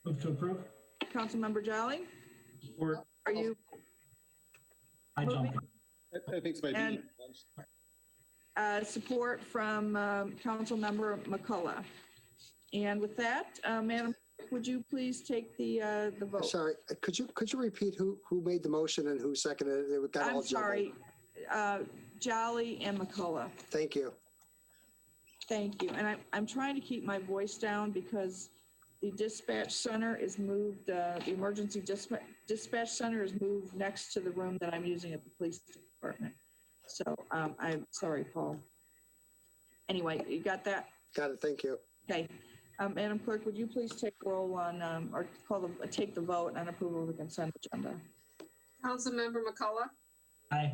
Move to approve. Councilmember Jolly? Support. Are you? I jump. I think it's my And support from Councilmember McCullough. And with that, Madam, would you please take the vote? Sorry, could you repeat who made the motion and who seconded it? It got all I'm sorry, Jolly and McCullough. Thank you. Thank you. And I'm trying to keep my voice down because the dispatch center is moved, the emergency dispatch center is moved next to the room that I'm using at the police department. So I'm sorry, Paul. Anyway, you got that? Got it, thank you. Okay. Madam Clerk, would you please take roll on, or take the vote on approval of the consent agenda? Councilmember McCullough. Aye.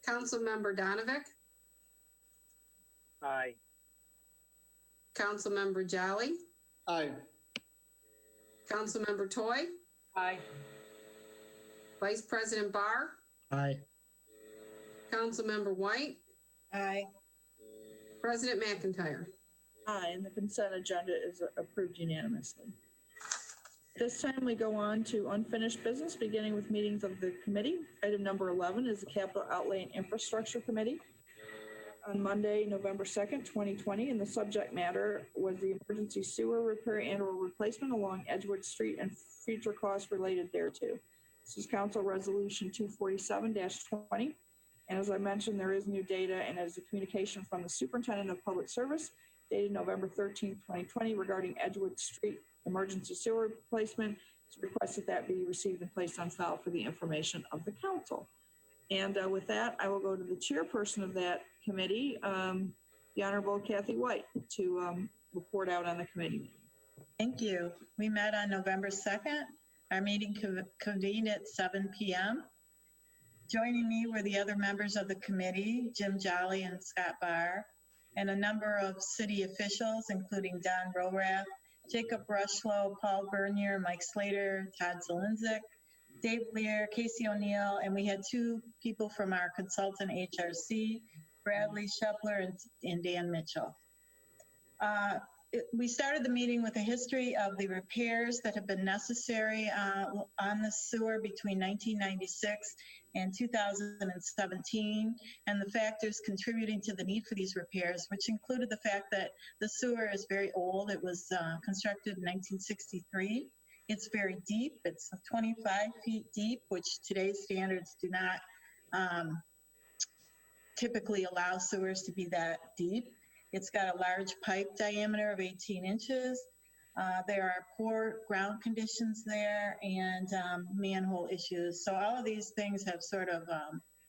Councilmember Donovic. Aye. Councilmember Jolly. Aye. Councilmember Toy. Aye. Vice President Barr. Aye. Councilmember White. Aye. President McIntyre. Aye, and the consent agenda is approved unanimously. This time we go on to unfinished business, beginning with meetings of the committee. Item number 11 is the Capital Outlay and Infrastructure Committee on Monday, November 2nd, 2020, and the subject matter was the emergency sewer repair and or replacement along Edgewood Street and future costs related thereto. This is Council Resolution 247-20. And as I mentioned, there is new data and as a communication from the Superintendent of Public Service dated November 13th, 2020 regarding Edgewood Street emergency sewer replacement. It's requested that be received and placed on file for the information of the council. And with that, I will go to the chairperson of that committee, the Honorable Kathy White, to report out on the committee meeting. Thank you. We met on November 2nd. Our meeting convened at 7 p.m. Joining me were the other members of the committee, Jim Jolly and Scott Barr, and a number of city officials, including Don Rorath, Jacob Rushlow, Paul Bernier, Mike Slater, Todd Zelinzik, Dave Lear, Casey O'Neill, and we had 2 people from our consultant HRC, Bradley Shepler and Dan Mitchell. We started the meeting with a history of the repairs that have been necessary on the sewer between 1996 and 2017, and the factors contributing to the need for these repairs, which included the fact that the sewer is very old. It was constructed in 1963, It's very deep. It's 25 feet deep, which today's standards do not typically allow sewers to be that deep. It's got a large pipe diameter of 18 inches. There are poor ground conditions there and manhole issues. So all of these things have sort of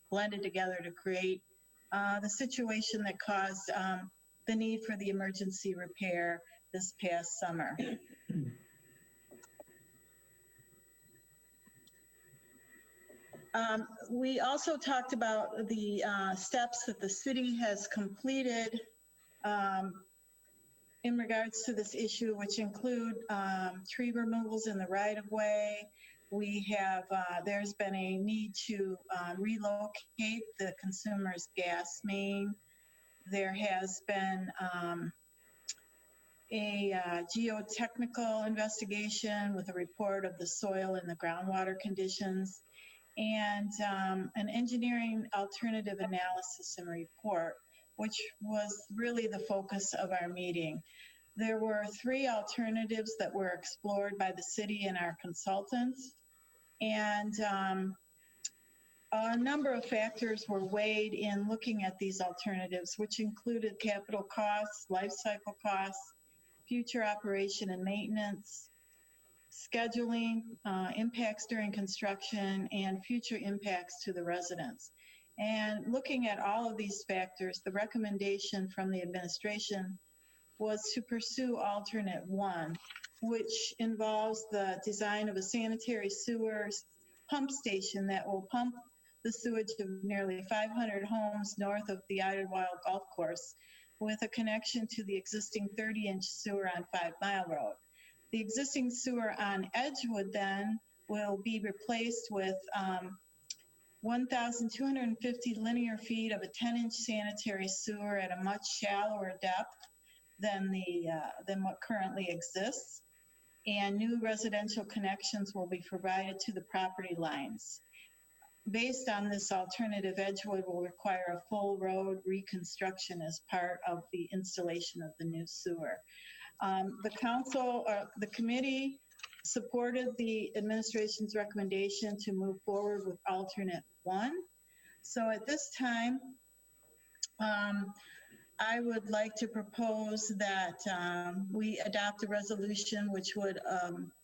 blended together to create the situation that caused the need for the emergency repair this past summer. We also talked about the steps that the city has completed in regards to this issue, which include tree removals in the right-of-way. We have, there's been a need to relocate the consumer's gas main. There has been a geotechnical investigation with a report of the soil and the groundwater conditions, and an engineering alternative analysis and report, which was really the focus of our meeting. There were 3 alternatives that were explored by the city and our consultants, and a number of factors were weighed in looking at these alternatives, which included capital costs, life cycle costs, future operation and maintenance, scheduling, impacts during construction, and future impacts to the residents. And looking at all of these factors, the recommendation from the administration was to pursue alternate 1, which involves the design of a sanitary sewers pump station that will pump the sewage of nearly 500 homes north of the Idlewild Golf Course with a connection to the existing 30-inch sewer on 5 Mile Road. The existing sewer on Edgewood then will be replaced with 1,250 linear feet of a 10-inch sanitary sewer at a much shallower depth than what currently exists, and new residential connections will be provided to the property lines. Based on this alternative, Edgewood will require a full road reconstruction as part of the installation of the new sewer. The committee supported the administration's recommendation to move forward with alternate 1. So at this time, I would like to propose that we adopt a resolution which would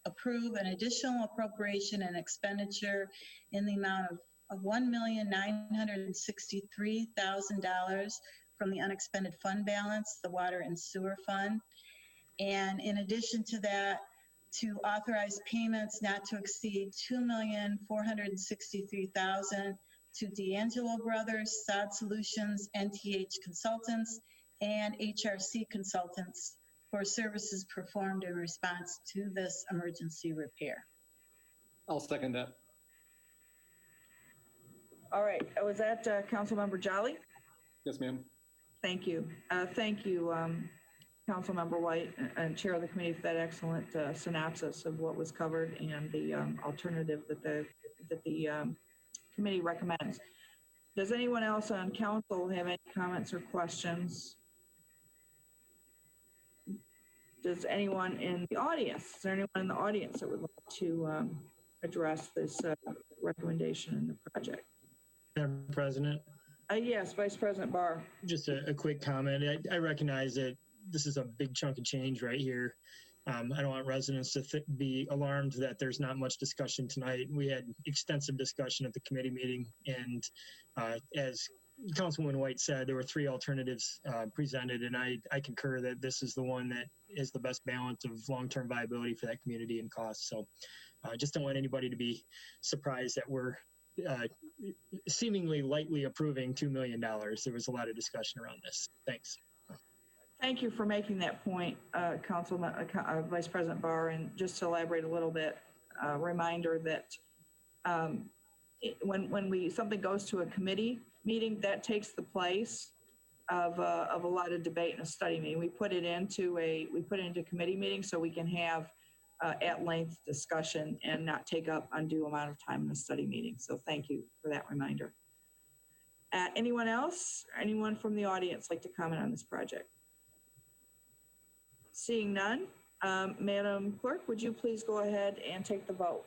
approve an additional appropriation and expenditure in the amount of $1,963,000 from the unexpended fund balance, the water and sewer fund. And in addition to that, to authorize payments not to exceed $2,463,000 to D'Angelo Brothers, Sod Solutions, NTH Consultants, and HRC Consultants for services performed in response to this emergency repair. I'll second that. All right, was that Councilmember Jolly? Yes, ma'am. Thank you. Thank you, Councilmember White and Chair of the Committee for that excellent synopsis of what was covered and the alternative that the committee recommends. Does anyone else on council have any comments or questions? Does anyone in the audience, is there anyone in the audience that would like to address this recommendation in the project? Madam President? Yes, Vice President Barr. Just a quick comment. I recognize that this is a big chunk of change right here. I don't want residents to be alarmed that there's not much discussion tonight. We had extensive discussion at the committee meeting, and as Councilwoman White said, there were 3 alternatives presented, and I concur that this is the one that is the best balance of long-term viability for that community and cost. So I just don't want anybody to be surprised that we're seemingly lightly approving $2 million. There was a lot of discussion around this. Thanks. Thank you for making that point, Vice President Barr. And just to elaborate a little bit, reminder that when something goes to a committee meeting, that takes the place of a lot of debate and a study meeting. We put it into committee meeting so we can have at length discussion and not take up undue amount of time in the study meeting. So thank you for that reminder. Anyone else? Anyone from the audience like to comment on this project? Seeing none, Madam Clerk, would you please go ahead and take the vote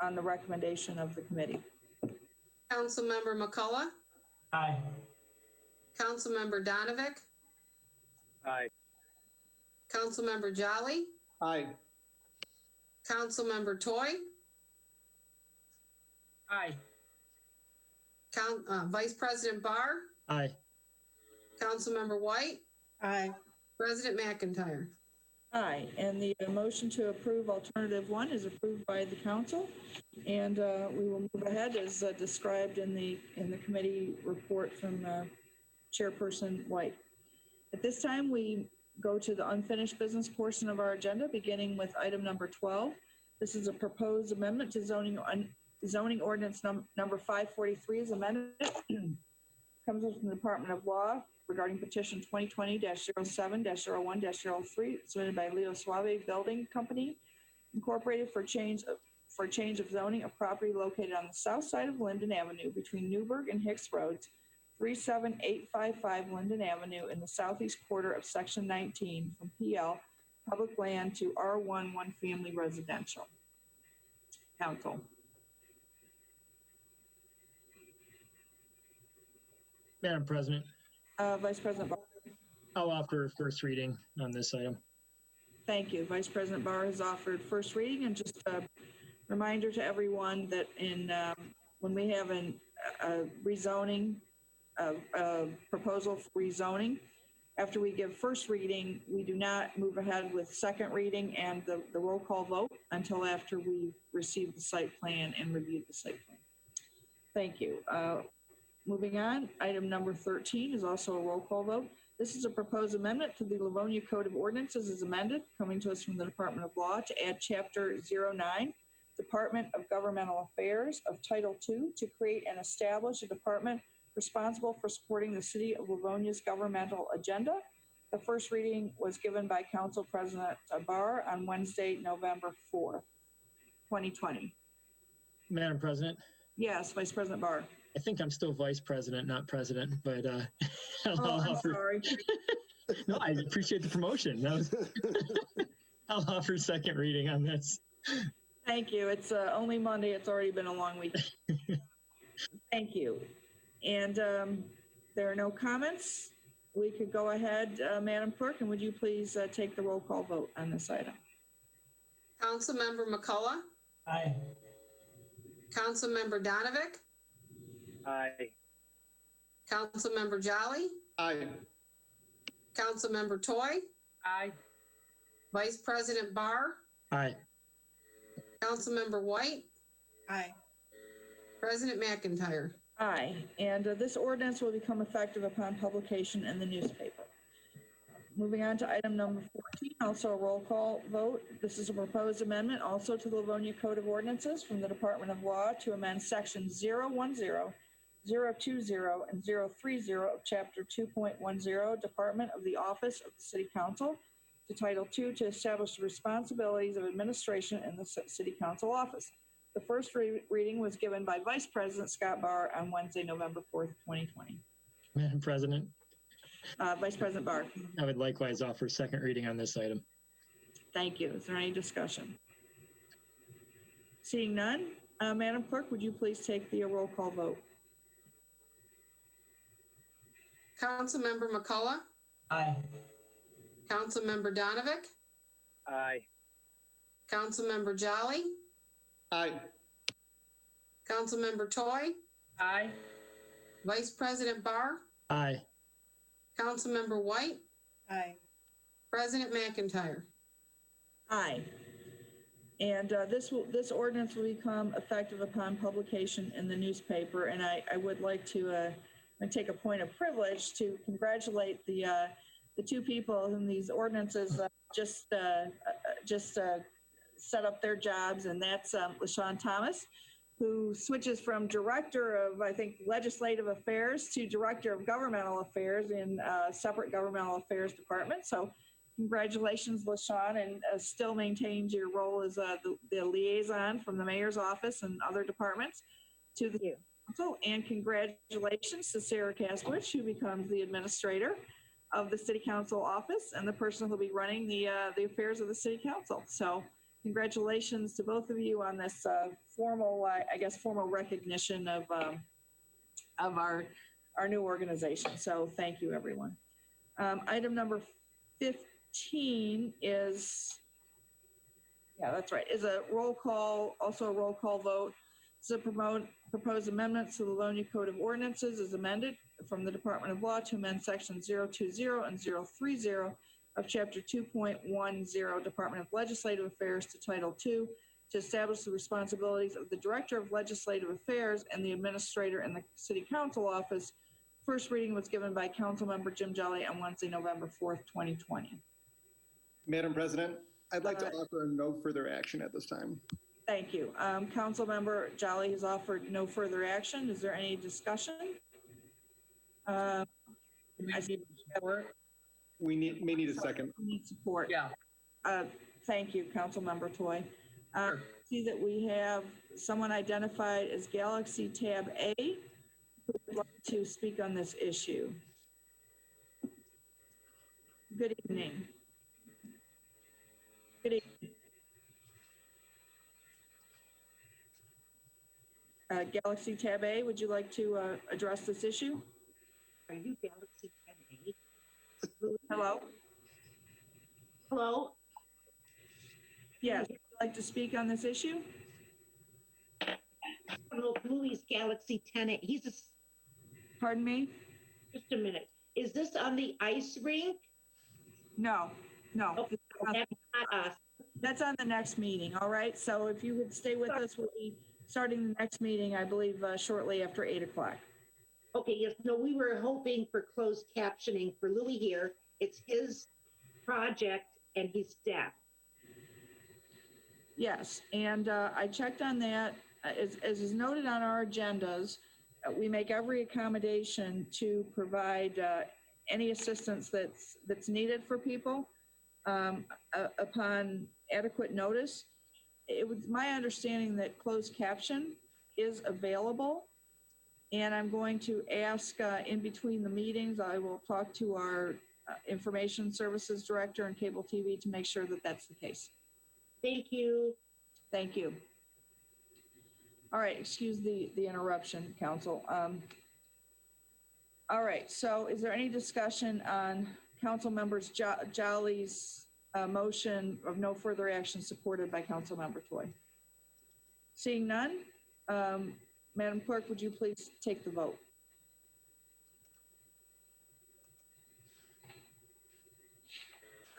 on the recommendation of the committee? Councilmember McCullough, Aye. Councilmember Donovic, Aye. Councilmember Jolly, Aye. Councilmember Toy, Aye. Vice President Barr, Aye. Councilmember White, Aye. President McIntyre. Aye, and the motion to approve alternative one is approved by the council. And we will move ahead as described in the committee report from Chairperson White. At this time, we go to the unfinished business portion of our agenda, beginning with item number 12. This is a proposed amendment to zoning ordinance number 543 is amended. Comes from the Department of Law regarding petition 2020-07-01-03 submitted by Leo Soave Building Company Incorporated for change of zoning of property located on the south side of Lyndon Avenue between Newburgh and Hicks Roads, 37855 Lyndon Avenue in the southeast quarter of section 19 from PL public land to R1 one family residential. Council. Madam President, Vice President Barr. I'll offer first reading on this item. Thank you. Vice President Barr has offered first reading, and just a reminder to everyone that when we have a rezoning, a proposal for rezoning, after we give first reading, we do not move ahead with second reading and the roll call vote until after we receive the site plan and review the site plan. Thank you. Moving on, item number 13 is also a roll call vote. This is a proposed amendment to the Livonia Code of Ordinances as amended, coming to us from the Department of Law to add Chapter 09, Department of Governmental Affairs of Title II to create and establish a department responsible for supporting the City of Livonia's governmental agenda. The first reading was given by Council President Barr on Wednesday, November 4th, 2020. Madam President, Yes, Vice President Barr. I think I'm still vice president, not president, but I'm sorry. No, I appreciate the promotion. I'll offer second reading on this. Thank you. It's only Monday. It's already been a long week. Thank you. And there are no comments. We could go ahead, Madam Clerk, and would you please take the roll call vote on this item? Councilmember McCullough, Aye. Councilmember Donovic, Aye. Councilmember Jolly, Aye. Councilmember Toy, Aye. Vice President Barr, Aye. Councilmember White, Aye. President McIntyre. Aye. And this ordinance will become effective upon publication in the newspaper. Moving on to item number 14, also a roll call vote. This is a proposed amendment also to the Livonia Code of Ordinances from the Department of Law to amend sections 010, 020, and 030 of Chapter 2.10, Department of the Office of the City Council to Title II to establish the responsibilities of administration in the City Council office. The first reading was given by Vice President Scott Barr on Wednesday, November 4th, 2020. Madam President, Vice President Barr. I would likewise offer second reading on this item. Thank you. Is there any discussion? Seeing none, Madam Clerk, would you please take the roll call vote? Councilmember McCullough, Aye. Councilmember Donovic, Aye. Councilmember Jolly, Aye. Councilmember Toy, Aye. Vice President Barr, Aye. Councilmember White, Aye. President McIntyre. Aye. And this ordinance will become effective upon publication in the newspaper. And I would like to take a point of privilege to congratulate the two people whom these ordinances just set up their jobs, and that's LaShawn Thomas, who switches from Director of, I think, Legislative Affairs to Director of Governmental Affairs in a separate Governmental Affairs department. So congratulations, LaShawn, and still maintains your role as the liaison from the mayor's office and other departments to the council. And congratulations to Sarah Kaswich, who becomes the administrator. of the city council office and the person who'll be running the affairs of the city council. So congratulations to both of you on this formal, I guess, formal recognition of our new organization. So thank you, everyone. Item number 15 is, yeah, that's right, is a roll call, also a roll call vote to promote proposed amendments to the Livonia Code of Ordinances as amended from the Department of Law to amend section 020 and 030 of chapter 2.10 Department of Legislative Affairs to title 2 to establish the responsibilities of the Director of Legislative Affairs and the Administrator in the City Council office. First reading was given by Councilmember Jim Jolly on Wednesday, November 4th, 2020. Madam President, I'd like to offer no further action at this time. Thank you. Councilmember Jolly has offered no further action. Is there any discussion? I see support. We may need a second. We need support. Yeah. Thank you, Councilmember Toy. See that we have someone identified as Galaxy Tab A who would like to speak on this issue. Good evening. Good evening. Galaxy Tab A, would you like to address this issue? Are you Galaxy Tab A? Hello? Hello? Yes, would you like to speak on this issue? Hello, Louis Galaxy 10A. He's a... Pardon me? Just a minute. Is this on the ice rink? No, no. Okay, that's not us. That's on the next meeting, all right? So if you would stay with us, we'll be starting the next meeting, I believe, shortly after 8 o'clock. Okay, yes, no, we were hoping for closed captioning for Louis here. It's his project and he's deaf. Yes, and I checked on that. As is noted on our agendas, we make every accommodation to provide any assistance that's needed for people upon adequate notice. It was my understanding that closed caption is available, and I'm going to ask in between the meetings, I will talk to our information services director and cable TV to make sure that that's the case. Thank you. Thank you. All right, excuse the interruption, Council. All right, so is there any discussion on Council Members Jolly's motion of no further action supported by Councilmember Toy? Seeing none, Madam Clerk, would you please take the vote?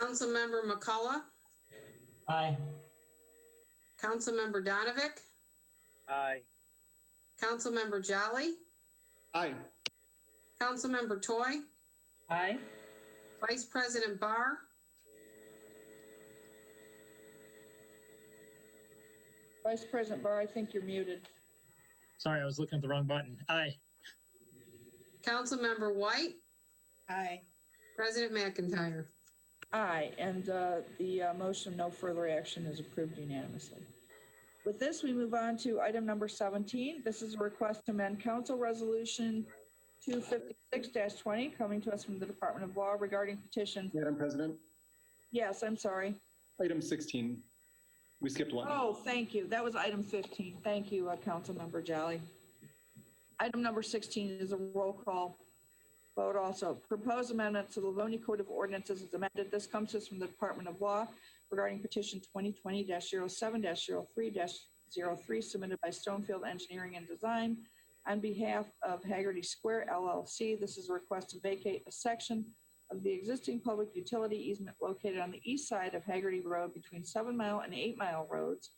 Councilmember McCullough, Aye. Councilmember Donovic, Aye. Councilmember Jolly, Aye. Councilmember Toy, Aye. Vice President Barr, Vice President Barr, I think you're muted. Sorry, I was looking at the wrong button. Aye. Councilmember White, Aye. President McIntyre. Aye, and the motion of no further action is approved unanimously. With this, we move on to item number 17. This is a request to amend Council Resolution 256-20, coming to us from the Department of Law regarding petition. Madam President, Yes, I'm sorry. item 16. We skipped one. Oh, thank you. That was item 15. Thank you, Councilmember Jolly. Item number 16 is a roll call vote also. Proposed amendment to the Livonia Code of Ordinances is amended. This comes to us from the Department of Law regarding petition 2020-07-03-03 submitted by Stonefield Engineering and Design on behalf of Haggerty Square LLC. This is a request to vacate a section of the existing public utility easement located on the east side of Haggerty Road between 7 Mile and 8 Mile Roads,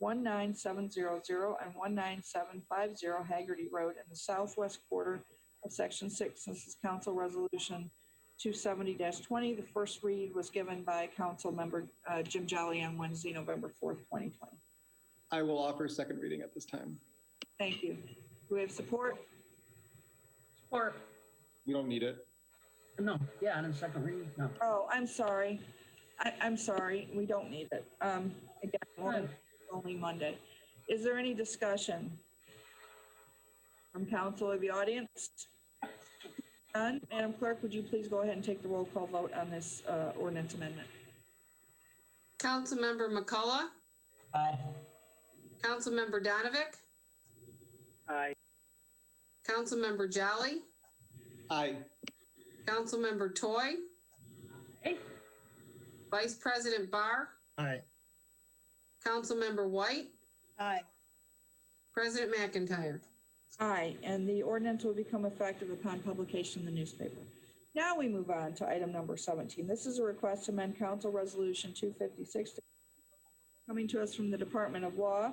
19700 and 19750 Haggerty Road in the southwest quarter of Section 6. This is Council Resolution 270-20. The first read was given by Council Member Jim Jolly on Wednesday, November 4th, 2020. I will offer second reading at this time. Thank you. Do we have support? Support. We don't need it. No, yeah, on a second reading, no. Oh, I'm sorry. I'm sorry. We don't need it. Again, only Monday. Is there any discussion from council or the audience? None. Madam Clerk, would you please go ahead and take the roll call vote on this ordinance amendment? Councilmember McCullough, Aye. Councilmember Donovic, Aye. Councilmember Jolly, Aye. Councilmember Toy, Aye. Vice President Barr, Aye. Councilmember White, Aye. President McIntyre. Aye, and the ordinance will become effective upon publication in the newspaper. Now we move on to item number 17. This is a request to amend Council Resolution 256 coming to us from the Department of Law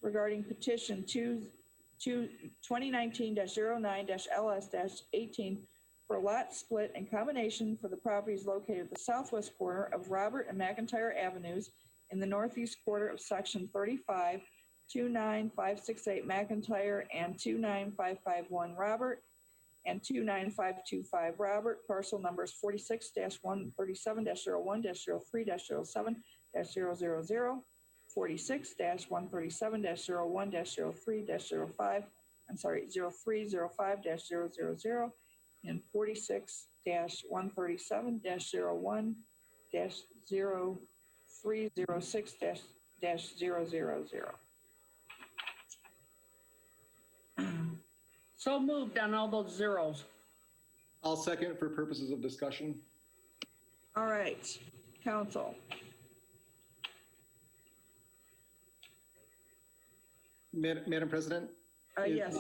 regarding Petition 2019-09-LS-18 for a lot split and combination for the properties located at the southwest corner of Robert and McIntyre Avenues in the northeast quarter of Section 35, 29568 McIntyre and 29551 Robert and 29525 Robert, parcel numbers 46-137-01-03-07-000, 46-137-01-03-05, 0305-000, and 46-137-01-0306-000. So moved on all those zeros. I'll second for purposes of discussion. All right, council. Madam President? Yes.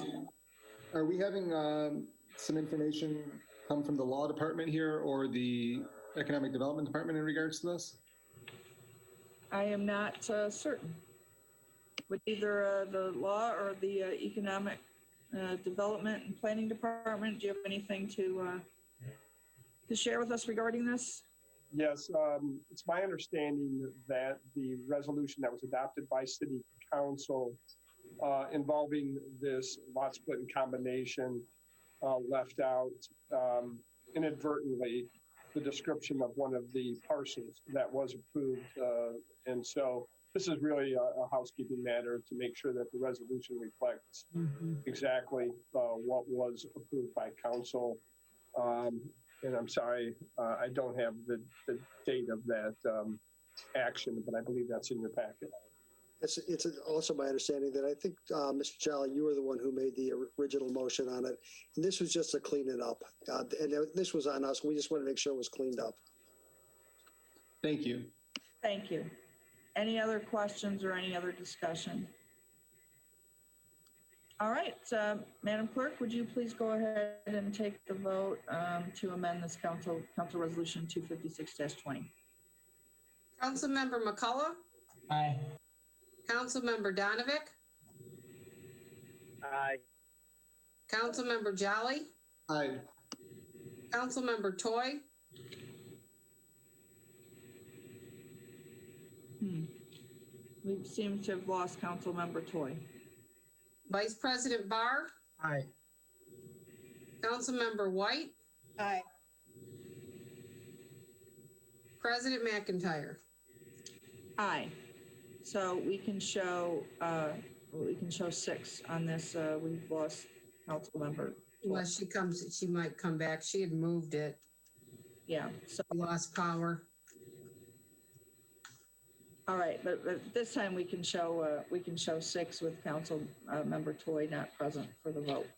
Are we having some information come from the law department here or the economic development department in regards to this? I am not certain. With either the law or the economic development and planning department, do you have anything to share with us regarding this? Yes, it's my understanding that the resolution that was adopted by City Council involving this lot split and combination left out inadvertently the description of one of the parcels that was approved. And so this is really a housekeeping matter to make sure that the resolution reflects exactly what was approved by council. And I'm sorry, I don't have the date of that action, but I believe that's in your packet. It's also my understanding that I think, Mr. Jolly, you were the one who made the original motion on it. And this was just to clean it up. And this was on us. We just want to make sure it was cleaned up. Thank you. Thank you. Any other questions or any other discussion? All right, Madam Clerk, would you please go ahead and take the vote to amend this council resolution 256-20? Councilmember McCullough, Aye. Councilmember Donovic, Aye. Councilmember Jolly, Aye. Councilmember Toy, We seem to have lost Councilmember Toy. Vice President Barr, Aye. Councilmember White, Aye. President McIntyre. Aye. So we can show 6 on this. We've lost Councilmember. Unless she comes, she might come back. She had moved it. Yeah. So Lost power. all right, but this time we can show 6 with Councilmember Toy not present for the vote.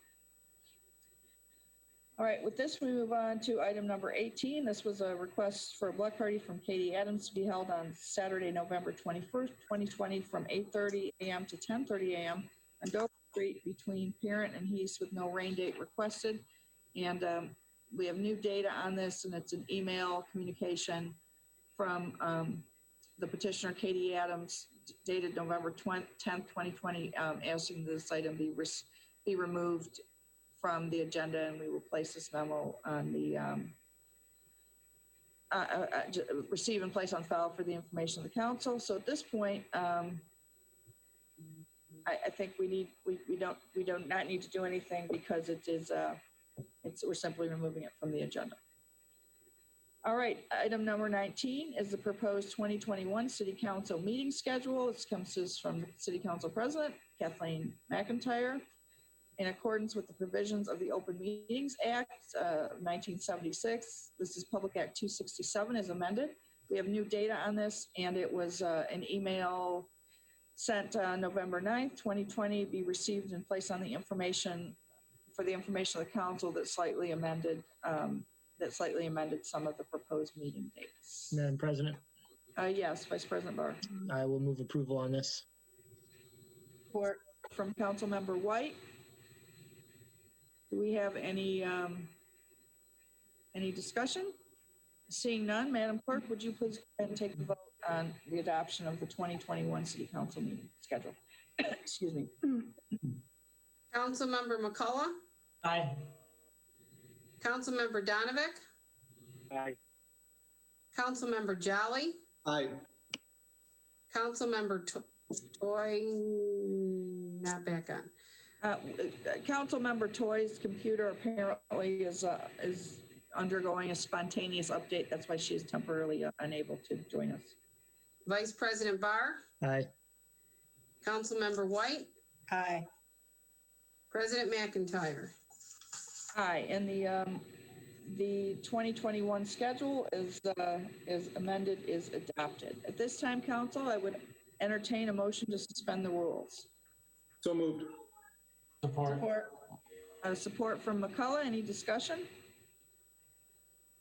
All right, with this, we move on to item number 18. This was a request for a block party from Katie Adams to be held on Saturday, November 21st, 2020 from 8:30 a.m. to 10:30 a.m. on Dover Street between Parent and Heath with no rain date requested. And we have new data on this, and it's an email communication from the petitioner, Katie Adams, dated November 10th, 2020, asking this item be removed from the agenda, and we will place this memo on the receive and place on file for the information of the council. So at this point, I think we do not need to do anything because it is we're simply removing it from the agenda. All right, item number 19 is the proposed 2021 City Council meeting schedule. This comes from the City Council President, Kathleen McIntyre. in accordance with the provisions of the Open Meetings Act, 1976. This is Public Act 267 as amended. We have new data on this, and it was an email sent November 9th, 2020, be received and placed on the information for the information of the council that slightly amended some of the proposed meeting dates. Madam President, Yes, Vice President Barr. I will move approval on this. Support from Councilmember White. Do we have any discussion? Seeing none, Madam Clerk, would you please go ahead and take the vote on the adoption of the 2021 City Council meeting schedule? Excuse me. Councilmember McCullough, Aye. Councilmember Donovic, Aye. Councilmember Jolly, Aye. Councilmember Toy, not back on. Councilmember Toy's computer apparently is undergoing a spontaneous update. That's why she is temporarily unable to join us. Vice President Barr, Aye. Councilmember White, Aye. President McIntyre. Aye, and the 2021 schedule is amended, is adopted. At this time, council, I would entertain a motion to suspend the rules. So moved. Support. Support from McCullough. Any discussion?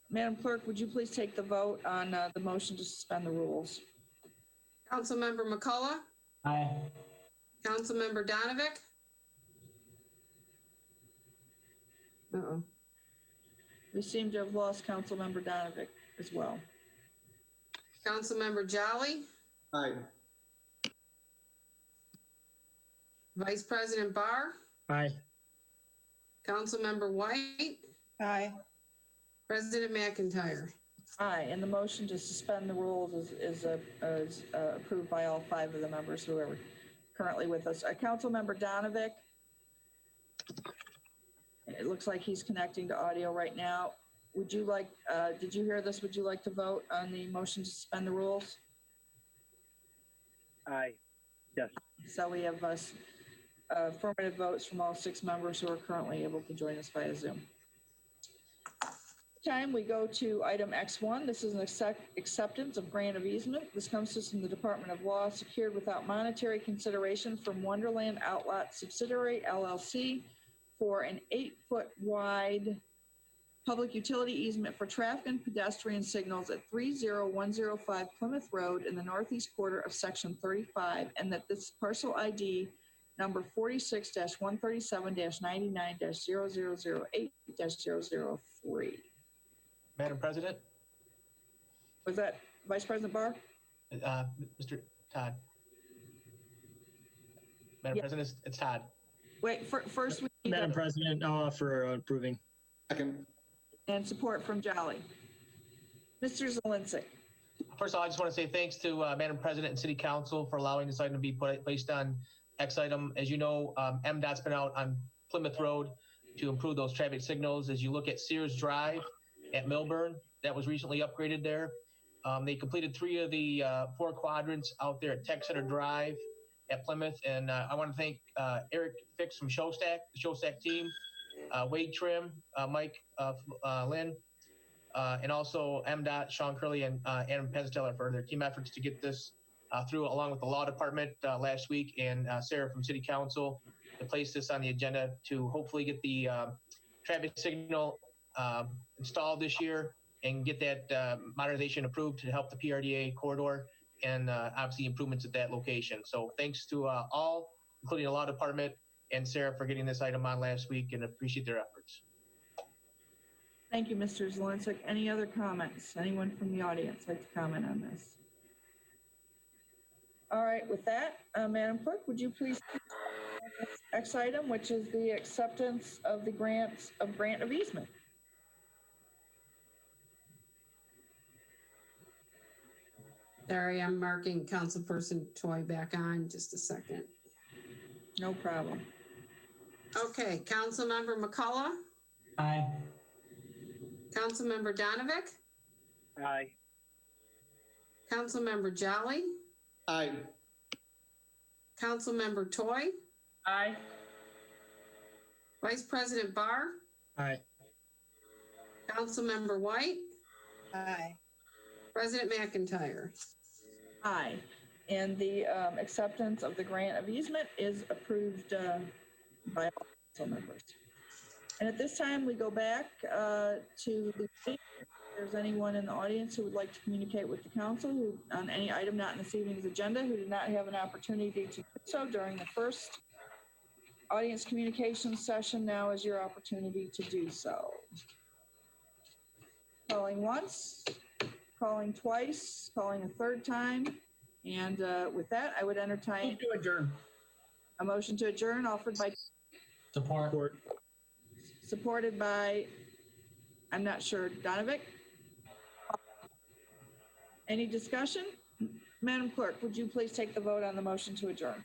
Madam Clerk, would you please take the vote on the motion to suspend the rules? Councilmember McCullough, Aye. Councilmember Donovic. Uh-oh. We seem to have lost Councilmember Donovic as well. Councilmember Jolly, Aye. Vice President Barr, Aye. Councilmember White, Aye. President McIntyre. Aye, and the motion to suspend the rules is approved by all 5 of the members who are currently with us. Councilmember Donovic, it looks like he's connecting to audio right now. Would you like, did you hear this? Would you like to vote on the motion to suspend the rules? Aye. Yes. So we have affirmative votes from all 6 members who are currently able to join us via Zoom. Time we go to item X1. This is an acceptance of grant of easement. This comes to us from the Department of Law, secured without monetary consideration from Wonderland Outlot Subsidiary LLC for an 8-foot wide public utility easement for traffic and pedestrian signals at 30105 Plymouth Road in the northeast quarter of Section 35, and that this parcel ID number 46-137-99-0008-003. Madam President, Was that Vice President Barr? Mr. Todd. Madam President, it's Todd. Wait, first we need Madam President, I'll offer approving. Second. and support from Jolly. Mr. Zalinsik. First of all, I just want to say thanks to Madam President and City Council for allowing this item to be placed on X item. As you know, MDOT's been out on Plymouth Road to improve those traffic signals. As you look at Sears Drive at Milburn, that was recently upgraded there. They completed 3 of the 4 quadrants out there at Tech Center Drive at Plymouth. And I want to thank Eric Fix from Showstack, the Showstack team, Wade Trim, Mike Lynn, and also MDOT, Sean Curley, and Adam Pensteller for their team efforts to get this through, along with the law department last week, and Sarah from City Council to place this on the agenda to hopefully get the traffic signal installed this year and get that modernization approved to help the PRDA corridor and obviously improvements at that location. So thanks to all, including the law department and Sarah, for getting this item on last week, and appreciate their efforts. Thank you, Mr. Zalinsik. Any other comments? Anyone from the audience like to comment on this? All right, with that, Madam Clerk, would you please X item, which is the acceptance of the grant of easement? Sorry, I'm marking Councilperson Toy back on. Just a second. No problem. Okay, Councilmember McCullough, Aye. Councilmember Donovic, Aye. Councilmember Jolly, Aye. Councilmember Toy, Aye. Vice President Barr, Aye. Councilmember White, Aye. President McIntyre. Aye. And the acceptance of the grant of easement is approved by all council members. And at this time, we go back to the, if there's anyone in the audience who would like to communicate with the council who, on any item not in this evening's agenda, who did not have an opportunity to do so during the first audience communication session, now is your opportunity to do so. Calling once, calling twice, calling a third time. And with that, I would entertain To adjourn. a motion to adjourn offered by, Support. supported by, I'm not sure, Donovic? Any discussion? Madam Clerk, would you please take the vote on the motion to adjourn?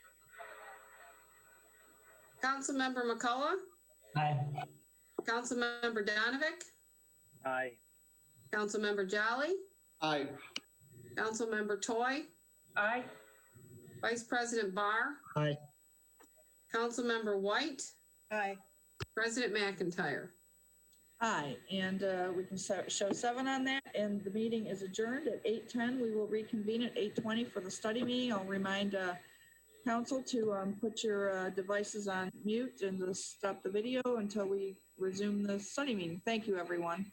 Councilmember McCullough, Aye. Councilmember Donovic, Aye. Councilmember Jolly, Aye. Councilmember Toy, Aye. Vice President Barr, Aye. Councilmember White, Aye. President McIntyre. Aye, and we can show 7 on that, and the meeting is adjourned at 8:10. We will reconvene at 8:20 for the study meeting. I'll remind council to put your devices on mute and to stop the video until we resume the study meeting. Thank you, everyone.